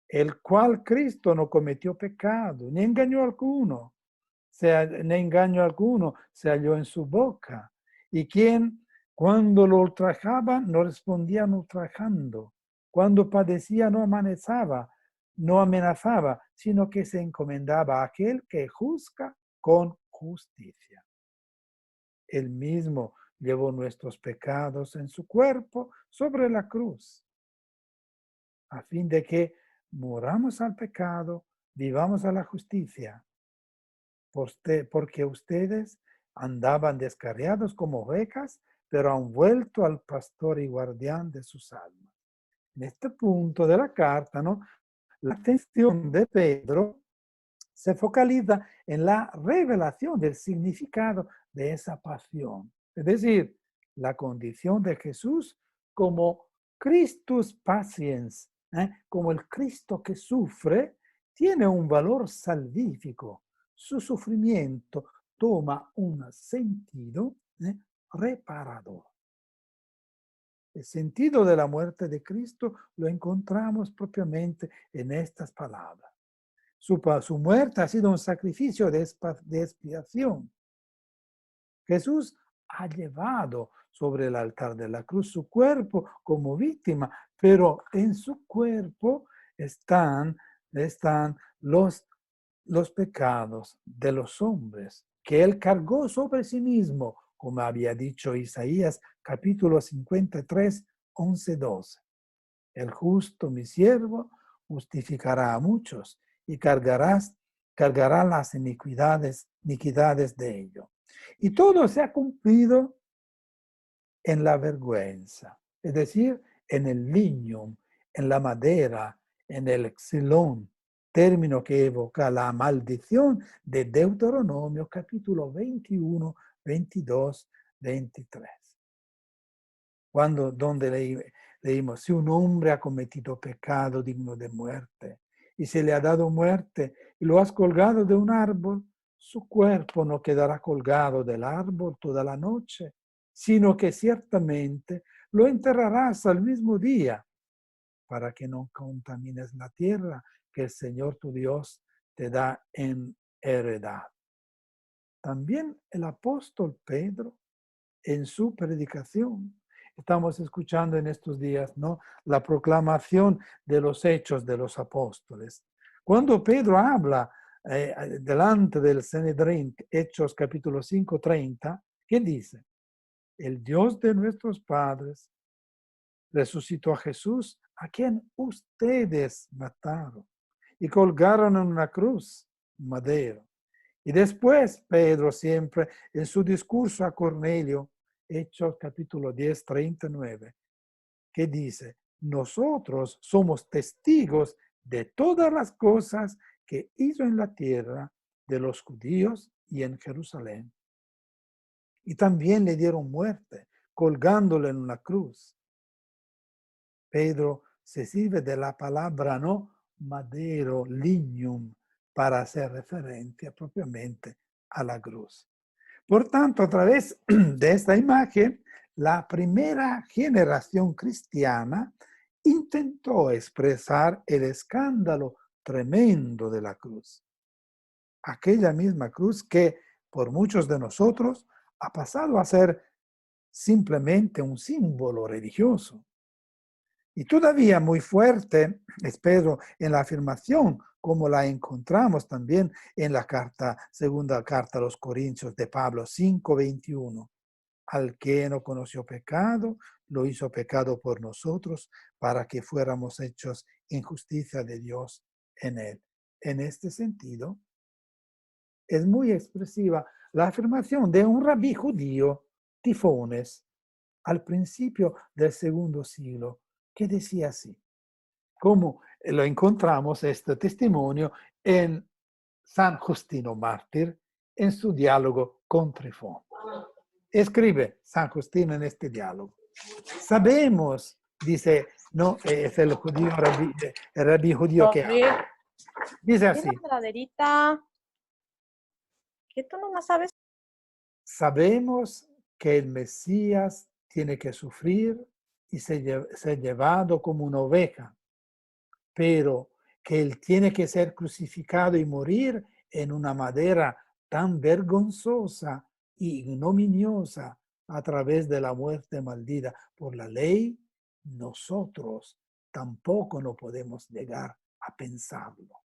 El cual Cristo no cometió pecado, ni engañó alguno, ni engaño alguno se halló en su boca. Y quien, cuando lo ultrajaban, no respondían ultrajando. Cuando padecía, no amenazaba, sino que se encomendaba a aquel que juzga con justicia. Él mismo llevó nuestros pecados en su cuerpo sobre la cruz, a fin de que moramos al pecado, vivamos a la justicia, porque ustedes andaban descarriados como ovejas, pero han vuelto al pastor y guardián de sus almas. En este punto de la carta, ¿no? La atención de Pedro se focaliza en la revelación del significado de esa pasión. Es decir, la condición de Jesús como Christus patiens, como el Cristo que sufre, tiene un valor salvífico. Su sufrimiento toma un sentido reparador. El sentido de la muerte de Cristo lo encontramos propiamente en estas palabras. Su muerte ha sido un sacrificio de expiación. Jesús ha llevado sobre el altar de la cruz su cuerpo como víctima, pero en su cuerpo están los pecados de los hombres que él cargó sobre sí mismo, como había dicho Isaías capítulo 53, 11, 12. El justo, mi siervo, justificará a muchos y cargará las iniquidades de ellos. Y todo se ha cumplido en la vergüenza, es decir, en el lignum, en la madera, en el xilón, término que evoca la maldición de Deuteronomio capítulo 21, 22, 23. Donde leímos, si un hombre ha cometido pecado digno de muerte y se le ha dado muerte y lo has colgado de un árbol, su cuerpo no quedará colgado del árbol toda la noche, sino que ciertamente lo enterrarás al mismo día para que no contamines la tierra que el Señor tu Dios te da en heredad. También el apóstol Pedro, en su predicación, estamos escuchando en estos días, ¿no?, la proclamación de los hechos de los apóstoles. Cuando Pedro habla delante del Sanedrín, Hechos capítulo 5, 30, ¿qué dice? El Dios de nuestros padres resucitó a Jesús, a quien ustedes mataron y colgaron en una cruz, madero. Y después Pedro siempre en su discurso a Cornelio, Hechos capítulo 10, 39, que dice, nosotros somos testigos de todas las cosas que hizo en la tierra de los judíos y en Jerusalén. Y también le dieron muerte, colgándolo en una cruz. Pedro se sirve de la palabra, ¿no?, madero, lignum, para hacer referencia propiamente a la cruz. Por tanto, a través de esta imagen, la primera generación cristiana intentó expresar el escándalo tremendo de la cruz. Aquella misma cruz que por muchos de nosotros ha pasado a ser simplemente un símbolo religioso. Y todavía muy fuerte, espero, en la afirmación, como la encontramos también en la segunda carta a los Corintios de Pablo 5:21. Al que no conoció pecado, lo hizo pecado por nosotros, para que fuéramos hechos en justicia de Dios en él. En este sentido, es muy expresiva la afirmación de un rabí judío, Tifones, al principio del segundo siglo, que decía así, como lo encontramos este testimonio en San Justino Mártir, en su diálogo con Trifón. Escribe San Justino en este diálogo. Sabemos, dice, no, es el rabí judío que habla. Dice así. ¿Que tú no sabes? Sabemos que el Mesías tiene que sufrir y ser llevado como una oveja, pero que él tiene que ser crucificado y morir en una madera tan vergonzosa y ignominiosa a través de la muerte maldita por la ley, nosotros tampoco no podemos llegar a pensarlo,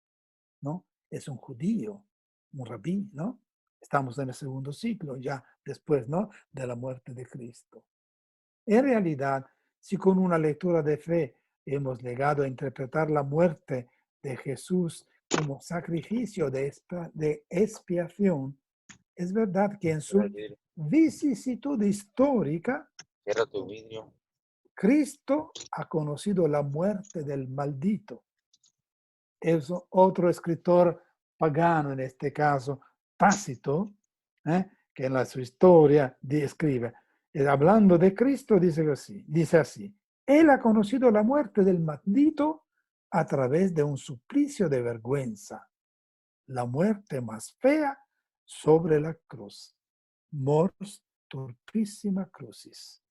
¿no? Es un judío, un rabí, ¿no? Estamos en el segundo siglo, ya después, ¿no?, de la muerte de Cristo. En realidad, si con una lectura de fe hemos llegado a interpretar la muerte de Jesús como sacrificio de expiación, es verdad que en su vicisitud histórica Cristo ha conocido la muerte del maldito. Es otro escritor pagano, en este caso Tácito, que en su historia escribe, hablando de Cristo, dice así, él ha conocido la muerte del maldito a través de un suplicio de vergüenza, la muerte más fea sobre la cruz, mors turpissima crucis.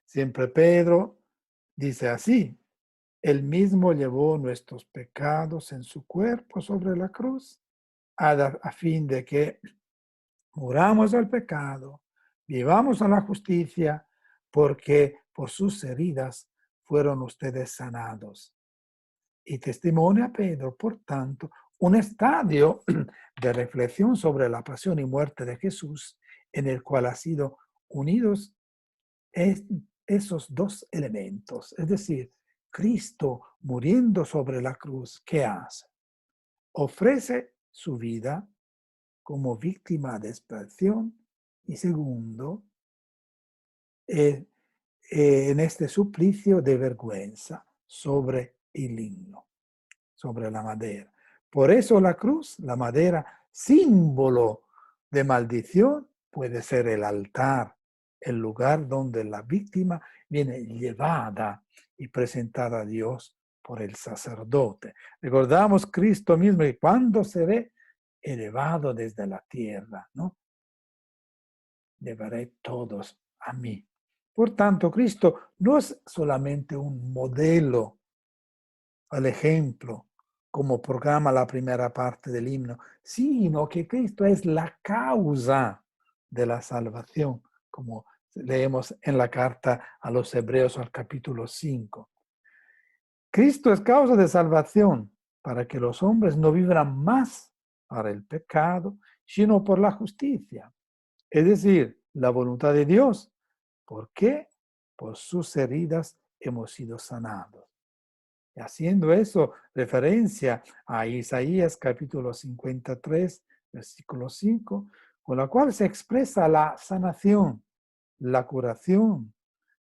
Siempre Pedro dice así, él mismo llevó nuestros pecados en su cuerpo sobre la cruz, a fin de que muramos al pecado, vivamos a la justicia, porque por sus heridas fueron ustedes sanados. Y testimonia Pedro, por tanto, un estadio de reflexión sobre la pasión y muerte de Jesús, en el cual ha sido unidos esos dos elementos, es decir, Cristo muriendo sobre la cruz, ¿qué hace? Ofrece su vida como víctima de expiación y segundo, en este suplicio de vergüenza sobre el himno, sobre la madera. Por eso la cruz, la madera, símbolo de maldición, puede ser el altar, el lugar donde la víctima viene llevada y presentada a Dios por el sacerdote. Recordamos Cristo mismo y cuando se ve elevado desde la tierra, ¿no? Llevaré todos a mí. Por tanto, Cristo no es solamente un modelo, el ejemplo, como proclama la primera parte del himno, sino que Cristo es la causa de la salvación, como leemos en la carta a los Hebreos al capítulo 5. Cristo es causa de salvación para que los hombres no vivan más para el pecado, sino por la justicia. Es decir, la voluntad de Dios. ¿Por qué? Por sus heridas hemos sido sanados. Y haciendo eso referencia a Isaías capítulo 53, versículo 5, con la cual se expresa la sanación, la curación,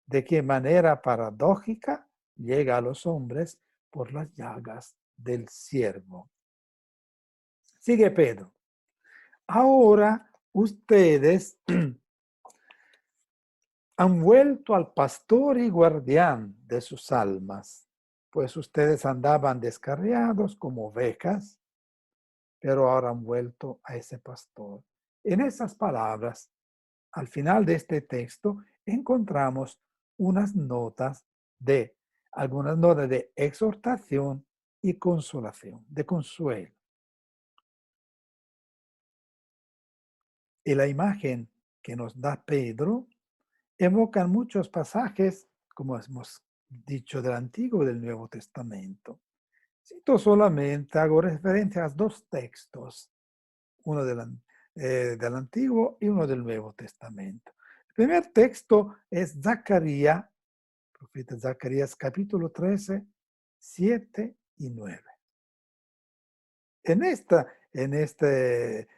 de qué manera paradójica llega a los hombres por las llagas del siervo. Sigue Pedro. Ahora ustedes han vuelto al pastor y guardián de sus almas, pues ustedes andaban descarriados como ovejas, pero ahora han vuelto a ese pastor. En esas palabras, al final de este texto, encontramos algunas notas de exhortación y consolación, de consuelo. Y la imagen que nos da Pedro evocan muchos pasajes, como hemos dicho, del Antiguo y del Nuevo Testamento. Cito solamente, hago referencia a dos textos, uno del Antiguo y uno del Nuevo Testamento. El primer texto es Zacarías, profeta Zacarías, capítulo 13, 7 y 9. En este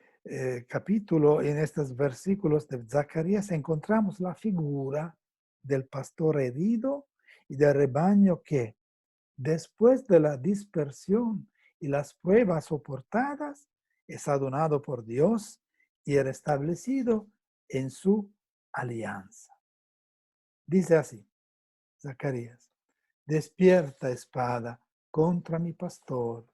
capítulo, en estos versículos de Zacarías, encontramos la figura del pastor herido y del rebaño que, después de la dispersión y las pruebas soportadas, es adornado por Dios y restablecido en su alianza. Dice así, Zacarías, despierta espada contra mi pastor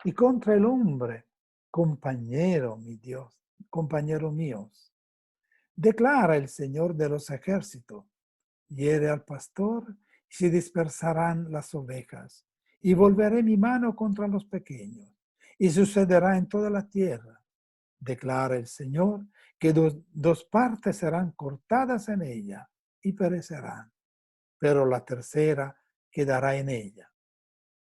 y contra el hombre, compañero mi Dios, compañero míos. Declara el Señor de los ejércitos, hiere al pastor y se dispersarán las ovejas, y volveré mi mano contra los pequeños, y sucederá en toda la tierra. Declara el Señor que dos partes serán cortadas en ella y perecerán, pero la tercera quedará en ella.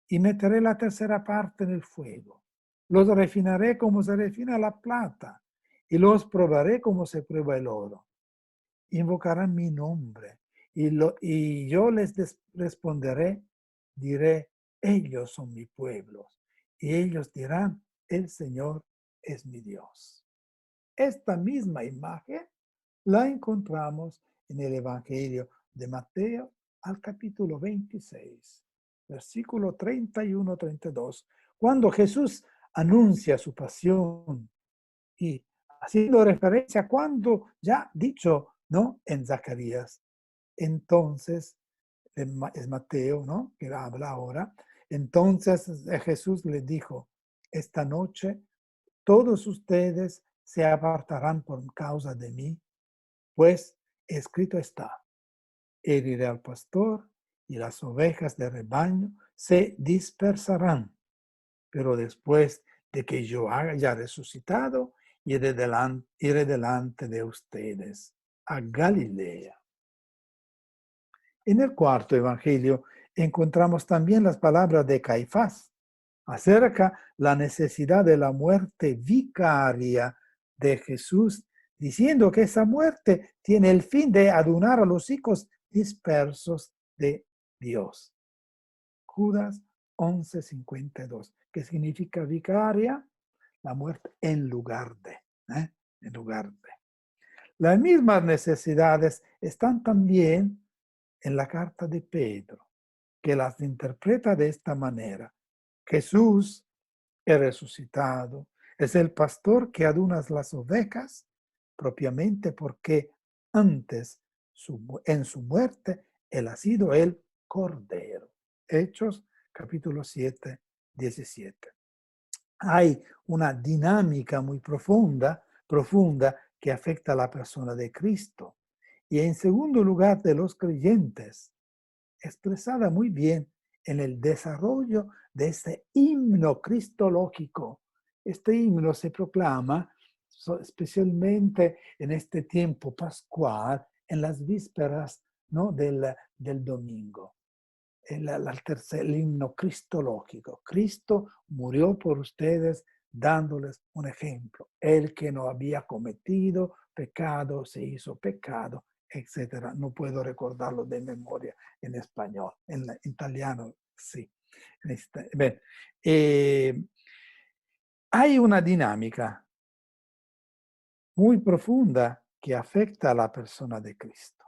Y meteré la tercera parte en el fuego. Los refinaré como se refina la plata, y los probaré como se prueba el oro. Invocarán mi nombre, y yo les responderé, diré, ellos son mi pueblo, y ellos dirán, el Señor es mi Dios. Esta misma imagen la encontramos en el Evangelio de Mateo al capítulo 26, versículo 31-32, cuando Jesús anuncia su pasión y haciendo referencia a cuando ya dicho, ¿no? En Zacarías. Entonces, es Mateo, ¿no? Que habla ahora. Entonces Jesús le dijo, esta noche todos ustedes se apartarán por causa de mí, pues escrito está, heriré al pastor y las ovejas del rebaño se dispersarán. Pero después de que yo haya resucitado, iré delante de ustedes a Galilea. En el cuarto evangelio encontramos también las palabras de Caifás acerca la necesidad de la muerte vicaria de Jesús, diciendo que esa muerte tiene el fin de adular a los hijos dispersos de Dios. Judas 11:52, que significa vicaria, la muerte en lugar de, en lugar de. Las mismas necesidades están también en la carta de Pedro, que las interpreta de esta manera. Jesús es resucitado, es el pastor que aduna las ovejas, propiamente porque antes, en su muerte, él ha sido el Cordero. Hechos capítulo 7, 17. Hay una dinámica muy profunda que afecta a la persona de Cristo. Y en segundo lugar, de los creyentes, expresada muy bien en el desarrollo de este himno cristológico. Este himno se proclama especialmente en este tiempo pascual, en las vísperas, ¿no? del domingo. El himno cristológico. Cristo murió por ustedes dándoles un ejemplo. El que no había cometido pecado se hizo pecado, etcétera. No puedo recordarlo de memoria en español. En italiano, sí. Hay una dinámica muy profunda que afecta a la persona de Cristo.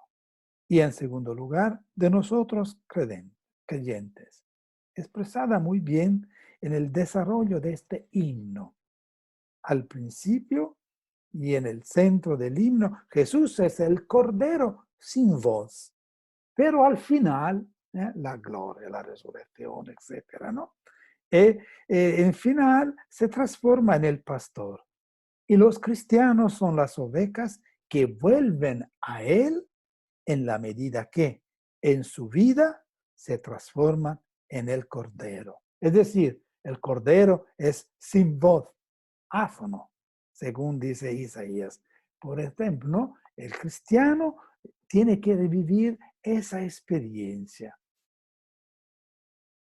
Y en segundo lugar, de nosotros creyentes, expresada muy bien en el desarrollo de este himno. Al principio y en el centro del himno, Jesús es el Cordero sin voz, pero al final, la gloria, la resurrección, etcétera, ¿no? En final se transforma en el pastor. Y los cristianos son las ovejas que vuelven a él en la medida que en su vida se transforman en el Cordero. Es decir, el Cordero es sin voz, áfono, según dice Isaías. Por ejemplo, ¿no? El cristiano tiene que vivir esa experiencia,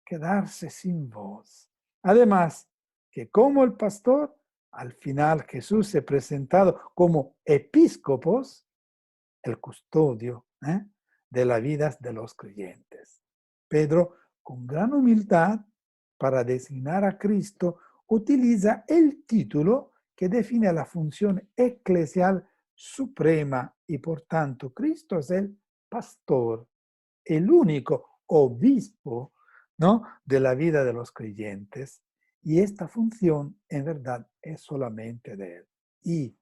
quedarse sin voz. Además, que como el pastor, al final Jesús se ha presentado como episcopos, el custodio de las vidas de los creyentes. Pedro, con gran humildad, para designar a Cristo, utiliza el título que define la función eclesial suprema y por tanto Cristo es el pastor, el único obispo, ¿no? de la vida de los creyentes. Y esta función en verdad es solamente de él. Y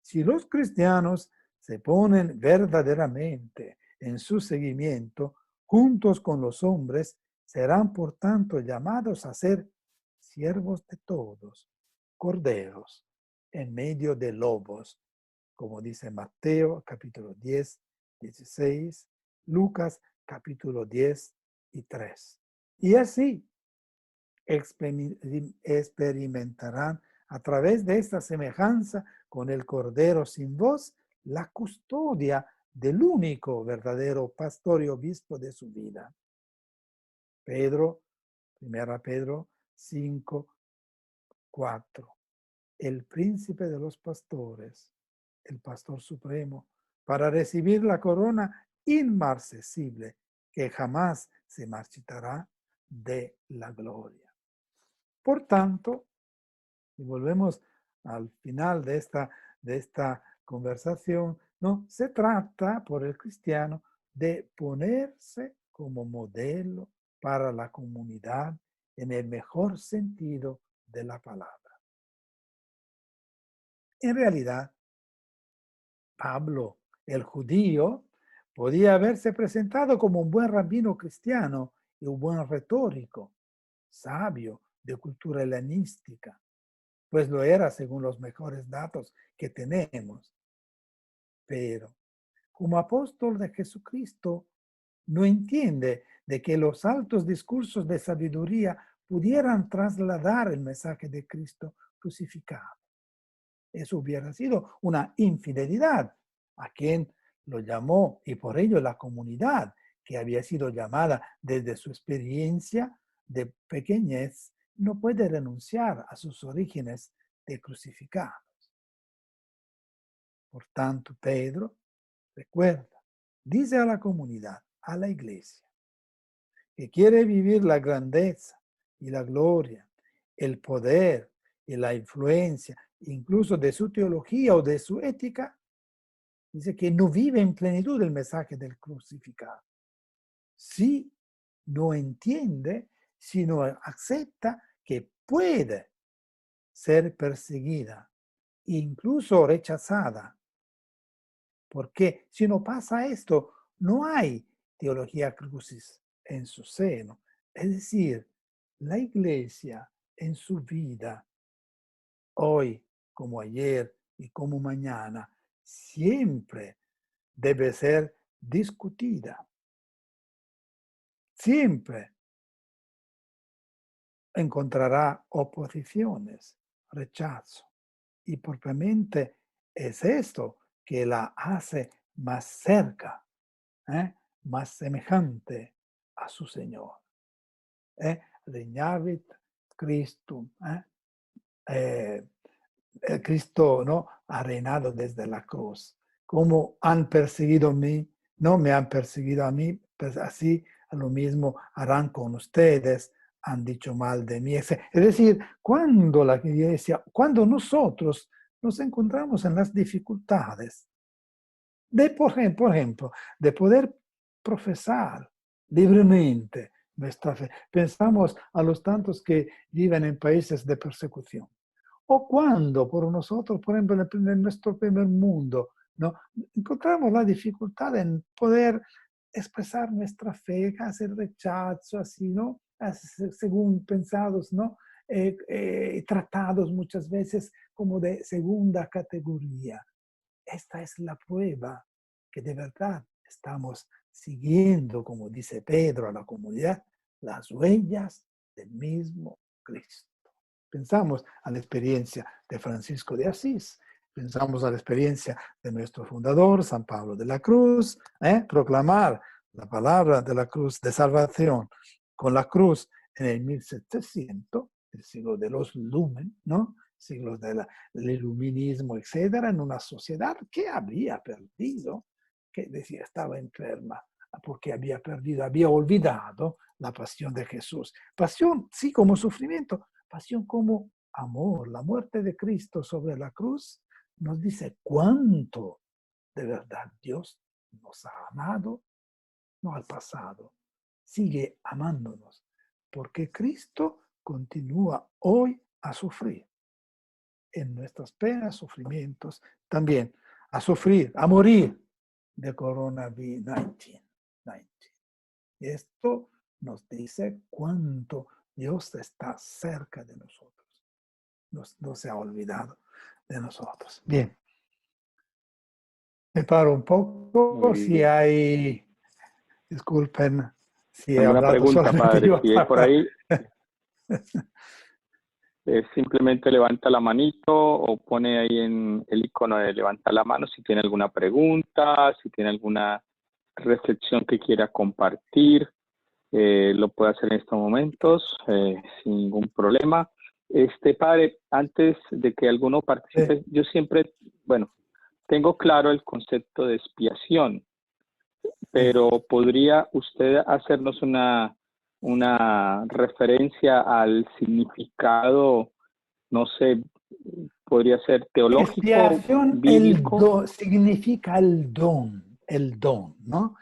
si los cristianos se ponen verdaderamente en su seguimiento, juntos con los hombres, serán por tanto llamados a ser siervos de todos, corderos, en medio de lobos, como dice Mateo capítulo 10, 16, Lucas capítulo 10 y 3. Y así experimentarán a través de esta semejanza con el Cordero sin voz la custodia del único verdadero pastor y obispo de su vida. Pedro, 1 Pedro 5, 4. El príncipe de los pastores, el pastor supremo, para recibir la corona inmarcesible que jamás se marchitará de la gloria. Por tanto, y volvemos al final de esta conversación, ¿no? Se trata por el cristiano de ponerse como modelo para la comunidad en el mejor sentido de la palabra. En realidad, Pablo, el judío, podía haberse presentado como un buen rabino cristiano y un buen retórico, sabio, de cultura helenística, pues lo era según los mejores datos que tenemos. Pero como apóstol de Jesucristo, no entiende de que los altos discursos de sabiduría pudieran trasladar el mensaje de Cristo crucificado. Eso hubiera sido una infidelidad a quien lo llamó, y por ello la comunidad que había sido llamada desde su experiencia de pequeñez no puede renunciar a sus orígenes de crucificados. Por tanto, Pedro recuerda, dice a la comunidad, a la iglesia, que quiere vivir la grandeza y la gloria, el poder y la influencia, incluso de su teología o de su ética, dice que no vive en plenitud el mensaje del crucificado. Si no entiende, si no acepta que puede ser perseguida, incluso rechazada, porque si no pasa esto, no hay teología crucis en su seno. Es decir, la iglesia en su vida, hoy como ayer y como mañana, siempre debe ser discutida. Siempre encontrará oposiciones, rechazo. Y propiamente es esto que la hace más cerca, más semejante a su Señor. Regnavit Christum. Cristo, ¿no?, ha reinado desde la cruz. Como han perseguido a mí, no me han perseguido a mí, pues así lo mismo harán con ustedes, han dicho mal de mí. Es decir, cuando la iglesia, cuando nosotros nos encontramos en las dificultades, por ejemplo, de poder profesar libremente nuestra fe. Pensamos a los tantos que viven en países de persecución. O cuando por nosotros, por ejemplo, en nuestro primer mundo, ¿no?, encontramos la dificultad en poder expresar nuestra fe, hacer rechazo, así, ¿no?, según pensados, ¿no?, tratados muchas veces como de segunda categoría. Esta es la prueba que de verdad estamos siguiendo, como dice Pedro a la comunidad, las huellas del mismo Cristo. Pensamos a la experiencia de Francisco de Asís, pensamos a la experiencia de nuestro fundador, San Pablo de la Cruz, proclamar la palabra de la cruz de salvación con la cruz en el 1700, el siglo de los lumen, ¿no?, siglos del iluminismo, etcétera, en una sociedad que había perdido, que decía estaba enferma, porque había perdido, había olvidado la pasión de Jesús. Pasión, sí, como sufrimiento, pasión como amor. La muerte de Cristo sobre la cruz nos dice cuánto de verdad Dios nos ha amado, no al pasado, sigue amándonos, porque Cristo continúa hoy a sufrir en nuestras penas, sufrimientos, también a sufrir, a morir de coronavirus-19. Esto nos dice cuánto Dios está cerca de nosotros. No se ha olvidado de nosotros. Bien. Me paro un poco. Si hay, disculpen, si he ¿Alguna hablado pregunta, solamente padre? yo. Si hay por ahí, simplemente levanta la manito o pone ahí en el icono de levantar la mano si tiene alguna pregunta, si tiene alguna reflexión que quiera compartir. Lo puede hacer en estos momentos sin ningún problema. Padre, antes de que alguno participe, yo siempre, tengo claro el concepto de expiación, pero ¿podría usted hacernos una referencia al significado, no sé, podría ser teológico, Expiación, bíblico? significa el don, ¿no?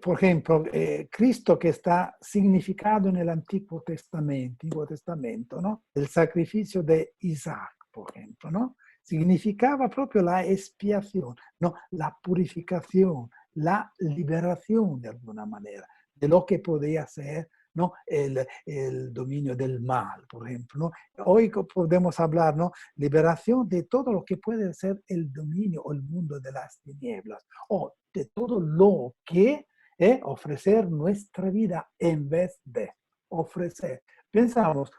Por ejemplo, Cristo que está significado en el Antiguo Testamento, ¿no? El sacrificio de Isaac, por ejemplo, ¿no? Significaba proprio la expiación, ¿no? La purificación, la liberación de alguna manera de lo que podía ser, ¿no? El dominio del mal, por ejemplo, ¿no? Hoy podemos hablar, ¿no? Liberación de todo lo que puede ser el dominio o el mundo de las tinieblas, o de todo lo que ofrecer nuestra vida en vez de ofrecer. Pensamos,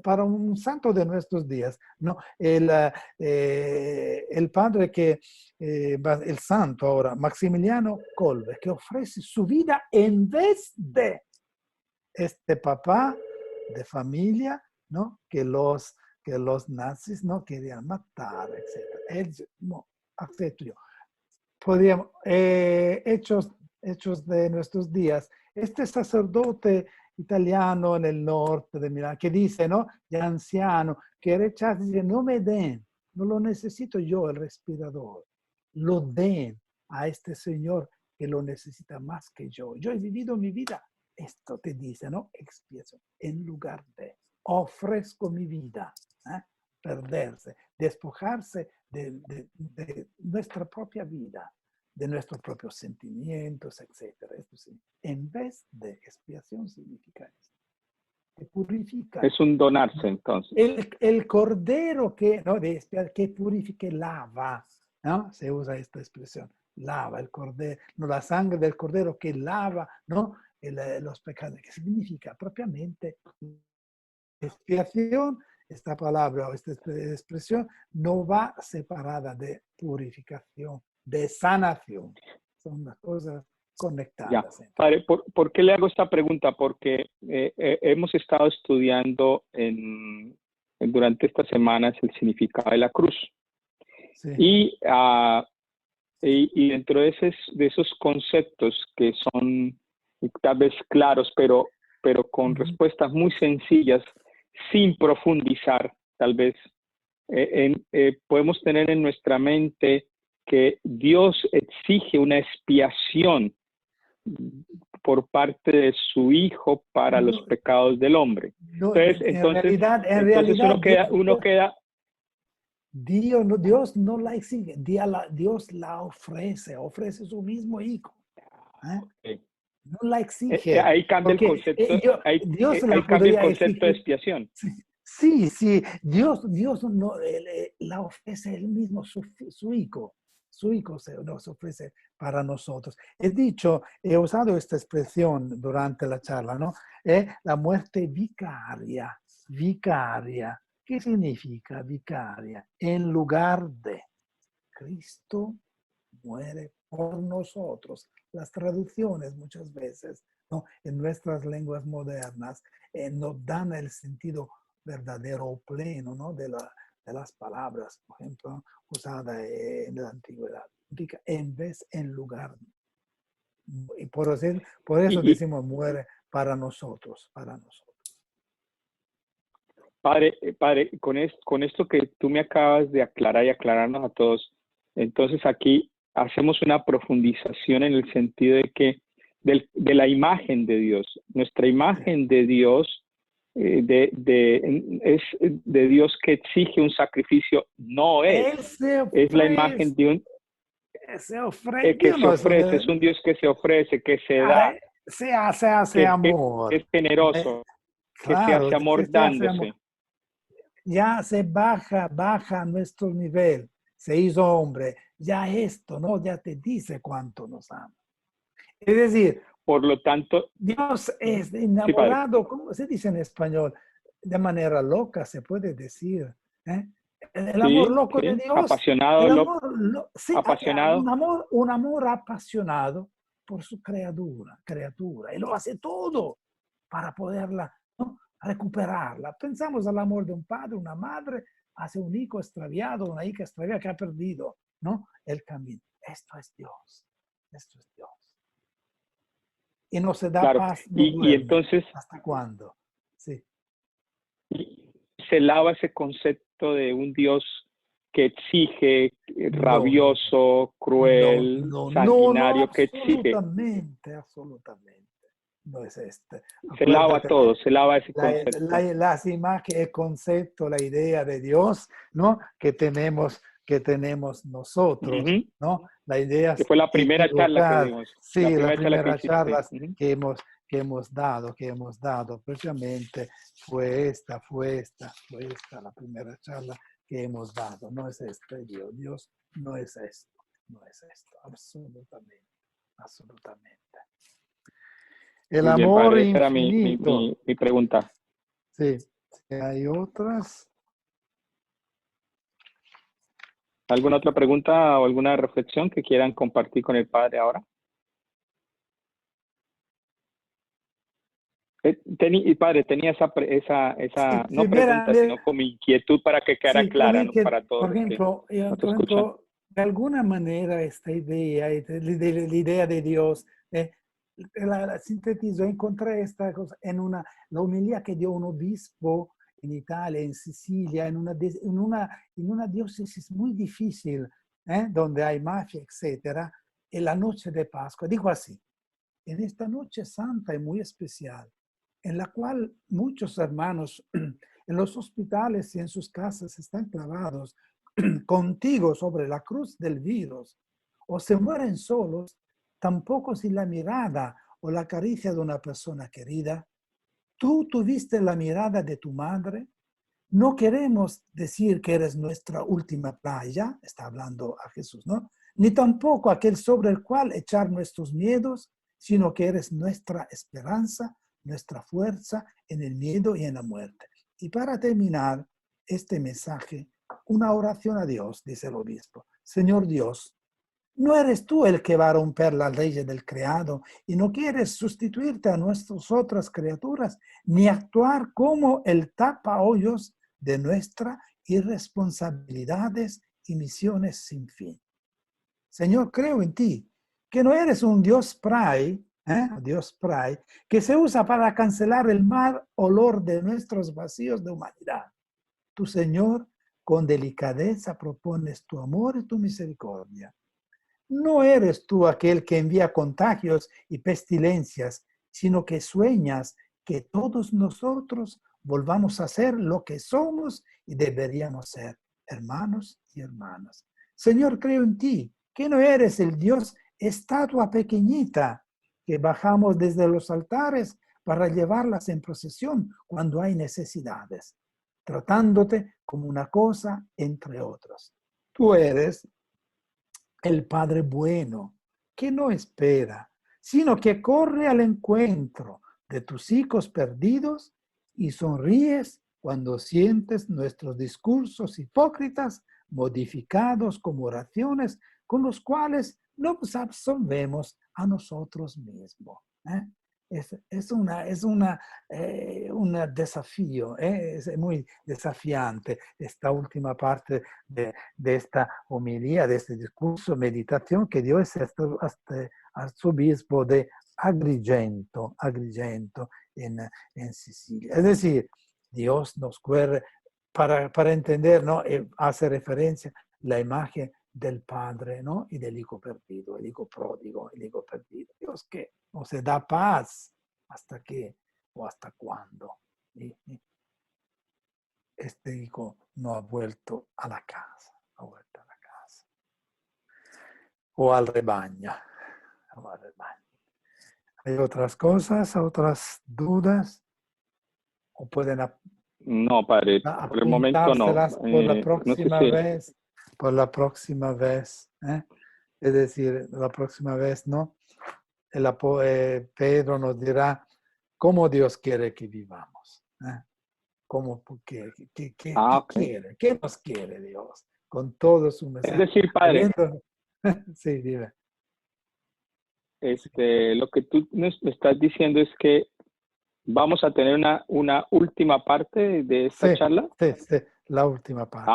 para un santo de nuestros días, ¿no? El padre que, el santo ahora, Maximiliano Kolbe, que ofrece su vida en vez de este papá de familia, ¿no? Que los nazis no querían matar, etc. Él no, acepto yo. Podríamos, hechos de nuestros días, este sacerdote italiano en el norte de Milán, que dice, ¿no? Ya anciano, que rechaza, dice, no me den, no lo necesito yo, el respirador, lo den a este señor que lo necesita más que yo. Yo he vivido mi vida, esto te dice, ¿no? Expiación, en lugar de, ofrezco mi vida, perderse, despojarse de nuestra propia vida, de nuestros propios sentimientos, etc. Esto sí, en vez de expiación significa esto. Que purifica. Es un donarse, entonces. El cordero que, ¿no? De expiación, que purifica, lava, ¿no? Se usa esta expresión, lava el cordero, no, la sangre del cordero que lava, ¿no? Los pecados, que significa propiamente expiación. Esta palabra o esta expresión no va separada de purificación, de sanación. Son las cosas conectadas. Ya. Padre, ¿por qué le hago esta pregunta? Porque hemos estado estudiando durante estas semanas el significado de la cruz. Sí. Y dentro de esos conceptos que son tal vez claros, pero con respuestas muy sencillas, sin profundizar, tal vez, podemos tener en nuestra mente que Dios exige una expiación por parte de su Hijo para los pecados del hombre. Entonces, uno queda Dios no la exige, Dios la ofrece su mismo Hijo. Okay. No la exige. Ahí cambia el concepto, Dios ahí cambia el concepto de expiación. Sí, Dios no, la ofrece él mismo, su Hijo. Su Hijo nos ofrece para nosotros. He usado esta expresión durante la charla, ¿no? La muerte vicaria. Vicaria. ¿Qué significa vicaria? En lugar de Cristo muere por nosotros. Las traducciones muchas veces, ¿no? En nuestras lenguas modernas nos dan el sentido verdadero o pleno, ¿no? de las palabras, por ejemplo, usadas en la antigüedad. En lugar. Y por eso decimos muere para nosotros, Padre, con esto que tú me acabas de aclarar y aclararnos a todos, entonces aquí hacemos una profundización en el sentido de que de la imagen de Dios. Nuestra imagen de Dios es de Dios que exige un sacrificio, no es la imagen de un que se ofrece, es un Dios que se ofrece, que se da, se hace amor, que es generoso, claro, que se hace amor dándose. Ya se baja a nuestro nivel, se hizo hombre, ya esto, ¿no? Ya te dice cuánto nos ama. Es decir, por lo tanto, Dios es enamorado, ¿cómo se dice en español? De manera loca, se puede decir. El amor loco de Dios. Apasionado, el amor, apasionado. Un amor apasionado por su criatura. Y lo hace todo para poderla, ¿no? Recuperarla. Pensamos al amor de un padre, una madre, hacia un hijo extraviado, una hija extraviada que ha perdido, ¿no? El camino. Esto es Dios. Y no se da paz, no y entonces, ¿hasta cuándo? Sí. Se lava ese concepto de un Dios que exige, No, rabioso, cruel, no, sanguinario, que exige. absolutamente, absolutamente. No es este. Se lava Acuérdate, todo, se lava ese concepto. las imágenes, el concepto, la idea de Dios, ¿no? Que tenemos nosotros, Ujú. ¿no? La idea Que fue la primera charla que equivocada. dimos, la Sí, la primera charla que primera hiciste. charla Ujú. que hemos dado, precisamente fue esta, la primera charla que hemos dado. No es este Dios, Dios no es esto, absolutamente, absolutamente. El Muy bien, amor padre, esa era infinito. mi pregunta. Sí, sí, hay otras. ¿Alguna otra pregunta o alguna reflexión que quieran compartir con el padre ahora? Padre, tenía esa Sí, no mira, pregunta, sino como inquietud para que quedara sí, a clara, mí ¿no? que, Para todos por los que ejemplo, nos escuchan. de alguna manera esta idea, la idea de Dios, la sintetizo, encontré esta cosa la homilía que dio un obispo en Italia, en Sicilia, en una diócesis muy difícil, donde hay mafia, etcétera, en la noche de Pascua. Digo así: en esta noche santa y muy especial, en la cual muchos hermanos en los hospitales y en sus casas están clavados contigo sobre la cruz del virus, o se mueren solos, tampoco sin la mirada o la caricia de una persona querida. Tú tuviste la mirada de tu madre. No queremos decir que eres nuestra última playa, está hablando a Jesús, ¿no? Ni tampoco aquel sobre el cual echar nuestros miedos, sino que eres nuestra esperanza, nuestra fuerza en el miedo y en la muerte. Y para terminar este mensaje, una oración a Dios, dice el obispo. Señor Dios, no eres tú el que va a romper las leyes del creado y no quieres sustituirte a nuestras otras criaturas, ni actuar como el tapahoyos de nuestras irresponsabilidades y misiones sin fin. Señor, creo en ti, que no eres un Dios spray, Dios spray, que se usa para cancelar el mal olor de nuestros vacíos de humanidad. Tu Señor, con delicadeza propones tu amor y tu misericordia. No eres tú aquel que envía contagios y pestilencias, sino que sueñas que todos nosotros volvamos a ser lo que somos y deberíamos ser, hermanos y hermanas. Señor, creo en ti, que no eres el Dios estatua pequeñita que bajamos desde los altares para llevarlas en procesión cuando hay necesidades, tratándote como una cosa entre otros. Tú eres el Padre bueno, que no espera, sino que corre al encuentro de tus hijos perdidos y sonríes cuando sientes nuestros discursos hipócritas modificados como oraciones con los cuales nos absolvemos a nosotros mismos. Es un desafío, es muy desafiante esta última parte de esta homilía, de este discurso, meditación que dio ese arzobispo de Agrigento en Sicilia. Es decir, Dios nos quiere, para entender, ¿no? Hace referencia a la imagen del Padre, ¿no? Y del Hijo perdido, el Hijo pródigo, el Hijo perdido. Dios que no se da paz hasta que o hasta cuándo. Este hijo no ha vuelto a la casa, o al rebaño. ¿Hay otras cosas, otras dudas? ¿O pueden No, padre, por el momento no. apuntárselas por la No sé próxima si vez? Por la próxima vez. Es decir, la próxima vez, ¿no? Pedro nos dirá cómo Dios quiere que vivamos. ¿Cómo, qué ok. quiere? ¿Qué nos quiere Dios? Con todo su Es mensaje. decir, padre, Sí, dime. lo que tú me estás diciendo es que vamos a tener una última parte de esta Sí, charla. sí, la última parte.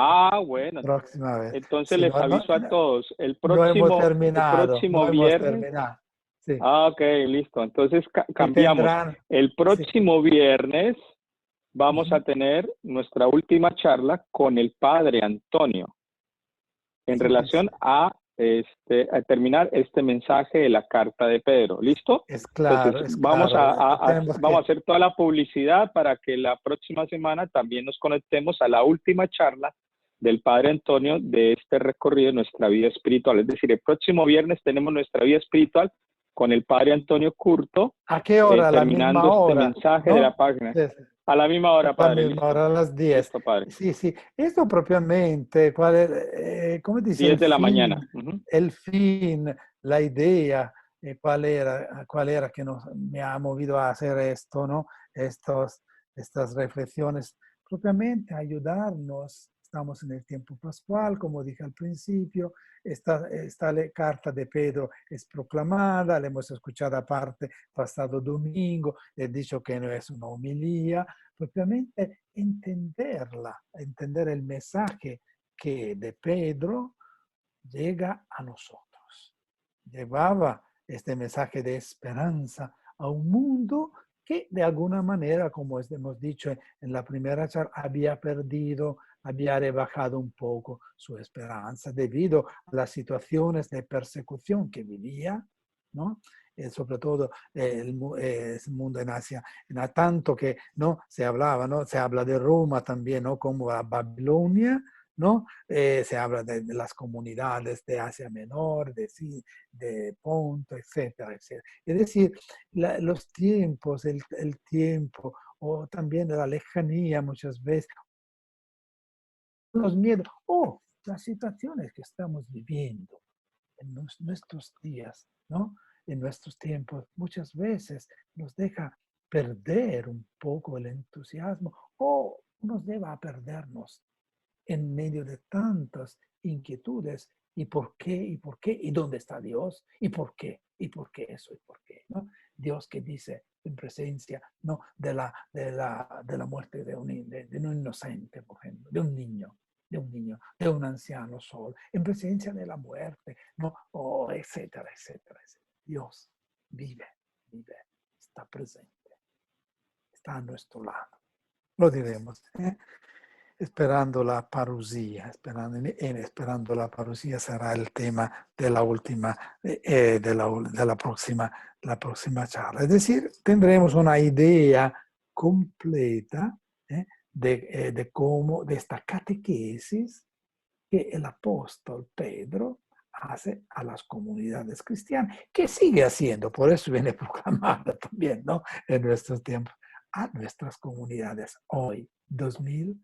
Bueno, Próxima vez. entonces Si les no, aviso a todos, no hemos el terminado, no próximo hemos viernes. terminado. Sí. Ok, listo. Entonces Y cambiamos. tendrán, El sí. próximo viernes vamos a tener nuestra última charla con el padre Antonio. en Sí, relación sí. a terminar este mensaje de la carta de Pedro. ¿Listo? Es Entonces, claro. Tenemos vamos a que... hacer toda la publicidad para que la próxima semana también nos conectemos a la última charla del Padre Antonio de este recorrido de nuestra vida espiritual. Es decir, el próximo viernes tenemos nuestra vida espiritual con el Padre Antonio Curto, ¿A qué hora? A la terminando misma este hora, mensaje de la ¿no? página. Sí, sí. A la misma hora, A la Padre, misma hora, ¿listo? a las 10. Listo, Padre. Sí, sí. Esto propiamente, ¿cuál ¿cómo dice 10 de la mañana. Uh-huh. el fin, la idea, cuál era que me ha movido a hacer esto, ¿no? Estas reflexiones, propiamente ayudarnos. Estamos en el tiempo pascual, como dije al principio. Esta carta de Pedro es proclamada, la hemos escuchado aparte pasado domingo, he dicho que no es una homilía, propiamente entenderla, entender el mensaje que de Pedro llega a nosotros. Llevaba este mensaje de esperanza a un mundo que de alguna manera, como hemos dicho en la primera charla, había perdido, había rebajado un poco su esperanza debido a las situaciones de persecución que vivía, ¿no? Sobre todo el mundo en Asia, tanto que no se hablaba, ¿no? Se habla de Roma también, ¿no? Como a Babilonia, ¿no? Se habla de las comunidades de Asia Menor, de Ponto, etcétera, etcétera. Es decir, los tiempos, el tiempo, o también la lejanía muchas veces, los miedos, o las situaciones que estamos viviendo en nuestros días, ¿no? En nuestros tiempos, muchas veces nos deja perder un poco el entusiasmo o nos lleva a perdernos en medio de tantas inquietudes. ¿Y por qué? ¿Y por qué? ¿Y dónde está Dios? ¿Y por qué? ¿Y por qué eso? ¿Y por qué? ¿No? Dios que dice en presencia, ¿no? de la muerte de un inocente, por ejemplo, de un niño, de un anciano solo, en presencia de la muerte, ¿no? Oh, etcétera, etcétera, etcétera. Dios vive, está presente, está a nuestro lado. Lo diremos, ¿eh? Esperando la parusía, esperando la parusía será el tema de la última, de la próxima charla. Es decir, tendremos una idea completa de cómo, de esta catequesis que el apóstol Pedro hace a las comunidades cristianas, que sigue haciendo, por eso viene proclamada también, ¿no? En nuestros tiempos, a nuestras comunidades hoy, 2020.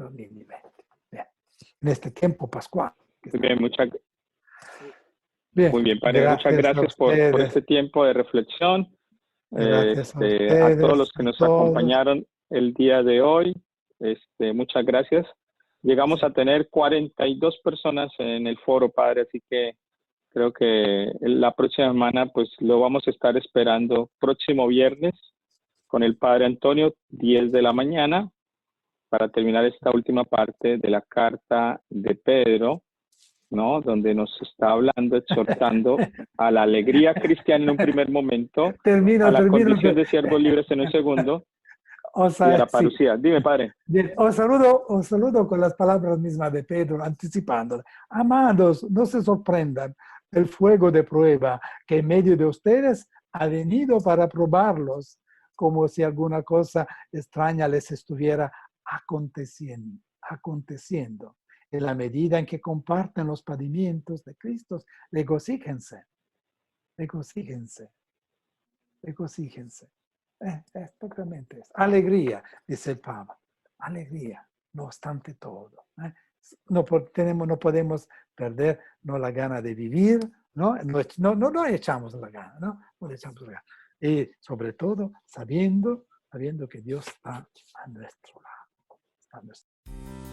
Bien. En este tiempo pascual. Muy bien, Bien, muy bien, Padre. Muchas gracias a gracias por ustedes, este tiempo de reflexión. gracias a A todos ustedes, los que a nos todos. acompañaron el día de hoy, muchas gracias. Llegamos Sí. a tener 42 personas en el foro, Padre, así que creo que la próxima semana pues lo vamos a estar esperando próximo viernes con el Padre Antonio, 10 de la mañana, para terminar esta última parte de la carta de Pedro, ¿no? Donde nos está hablando, exhortando a la alegría cristiana en un primer momento, a Termino. la condición de siervos libres en un segundo y a la Sí. parucía. Dime, Padre. Bien, os saludo con las palabras mismas de Pedro, anticipándolas. Amados, no se sorprendan del fuego de prueba que en medio de ustedes ha venido para probarlos, como si alguna cosa extraña les estuviera aconteciendo. En la medida en que comparten los padecimientos de Cristo, regocíjense, regocíjense, regocíjense. Es totalmente eso. Alegría, dice el Papa. Alegría, no obstante todo. No podemos perder la gana de vivir, ¿no? No echamos la gana, ¿no? No echamos la gana. Y sobre todo sabiendo que Dios está a nuestro lado. Está a nuestro lado.